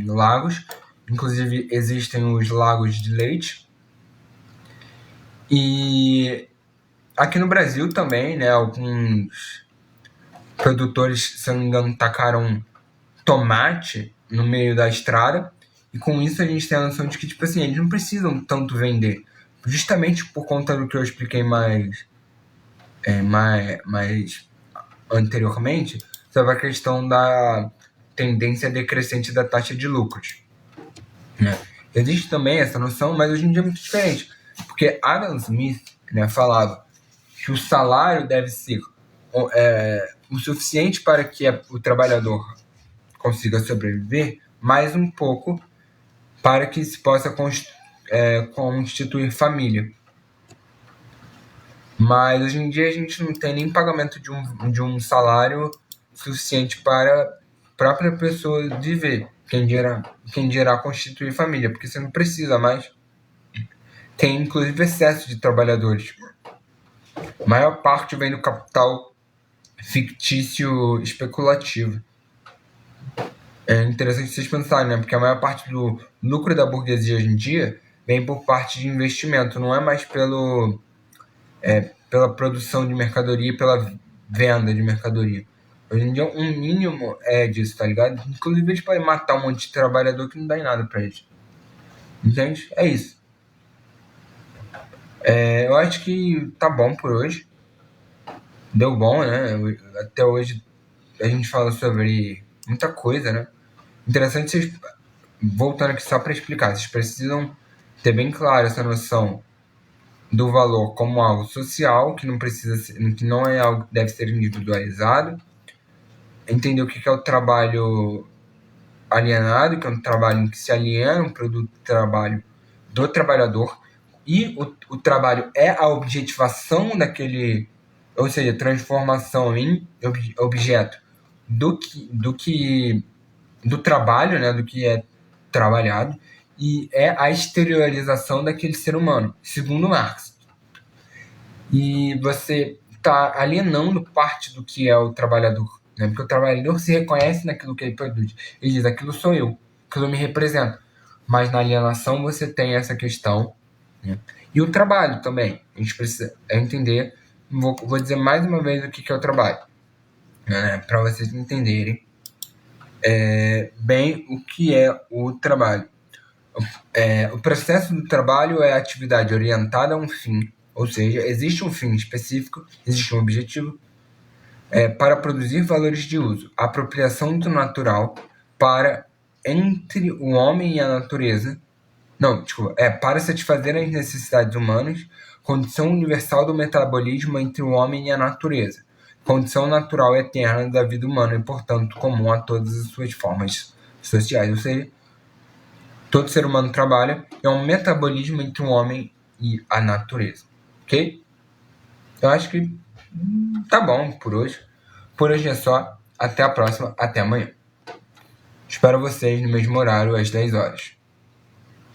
lagos, inclusive existem os lagos de leite. E aqui no Brasil também, né, alguns produtores, se eu não me engano, tacaram tomate no meio da estrada, e com isso a gente tem a noção de que, tipo assim, eles não precisam tanto vender, justamente por conta do que eu expliquei mais anteriormente, sobre a questão da tendência decrescente da taxa de lucros, né? Existe também essa noção, mas hoje em dia é muito diferente, porque Adam Smith, né, falava que o salário deve ser o suficiente para que o trabalhador consiga sobreviver, mais um pouco para que se possa constituir família. Mas hoje em dia a gente não tem nem pagamento de um salário suficiente para a própria pessoa viver, quem dirá constituir família, porque você não precisa mais. Tem inclusive excesso de trabalhadores. A maior parte vem do capital fictício especulativo. É interessante vocês pensarem, né? Porque a maior parte do lucro da burguesia hoje em dia vem por parte de investimento, não é mais pela produção de mercadoria e pela venda de mercadoria. Hoje em dia, um mínimo disso, tá ligado? Inclusive, eles podem matar um monte de trabalhador que não dá em nada pra eles. Entende? É isso. Eu acho que tá bom por hoje. Deu bom, né? Até hoje a gente fala sobre muita coisa, né? Interessante vocês, voltando aqui só para explicar, vocês precisam ter bem claro essa noção do valor como algo social, que que não é algo que deve ser individualizado, entender o que é o trabalho alienado, que é um trabalho em que se aliena um produto de trabalho do trabalhador, e o trabalho é a objetivação daquele, ou seja, transformação em objeto do trabalho, né, do que é trabalhado, e é a exteriorização daquele ser humano, segundo Marx. E você tá alienando parte do que é o trabalhador, né? Porque o trabalhador se reconhece naquilo que ele produz. Ele diz, aquilo sou eu, aquilo me representa. Mas na alienação você tem essa questão, né? E o trabalho também. A gente precisa entender, vou dizer mais uma vez o que é o trabalho, né? Para vocês entenderem bem o que é o trabalho. O processo do trabalho é a atividade orientada a um fim, ou seja, existe um fim específico, existe um objetivo para produzir valores de uso, apropriação do natural para entre o homem e a natureza, para satisfazer as necessidades humanas, condição universal do metabolismo entre o homem e a natureza, condição natural eterna da vida humana e, portanto, comum a todas as suas formas sociais, ou seja, todo ser humano trabalha, é um metabolismo entre o homem e a natureza, ok? Eu acho que tá bom por hoje. Por hoje é só. Até a próxima. Até amanhã. Espero vocês no mesmo horário, às 10 horas.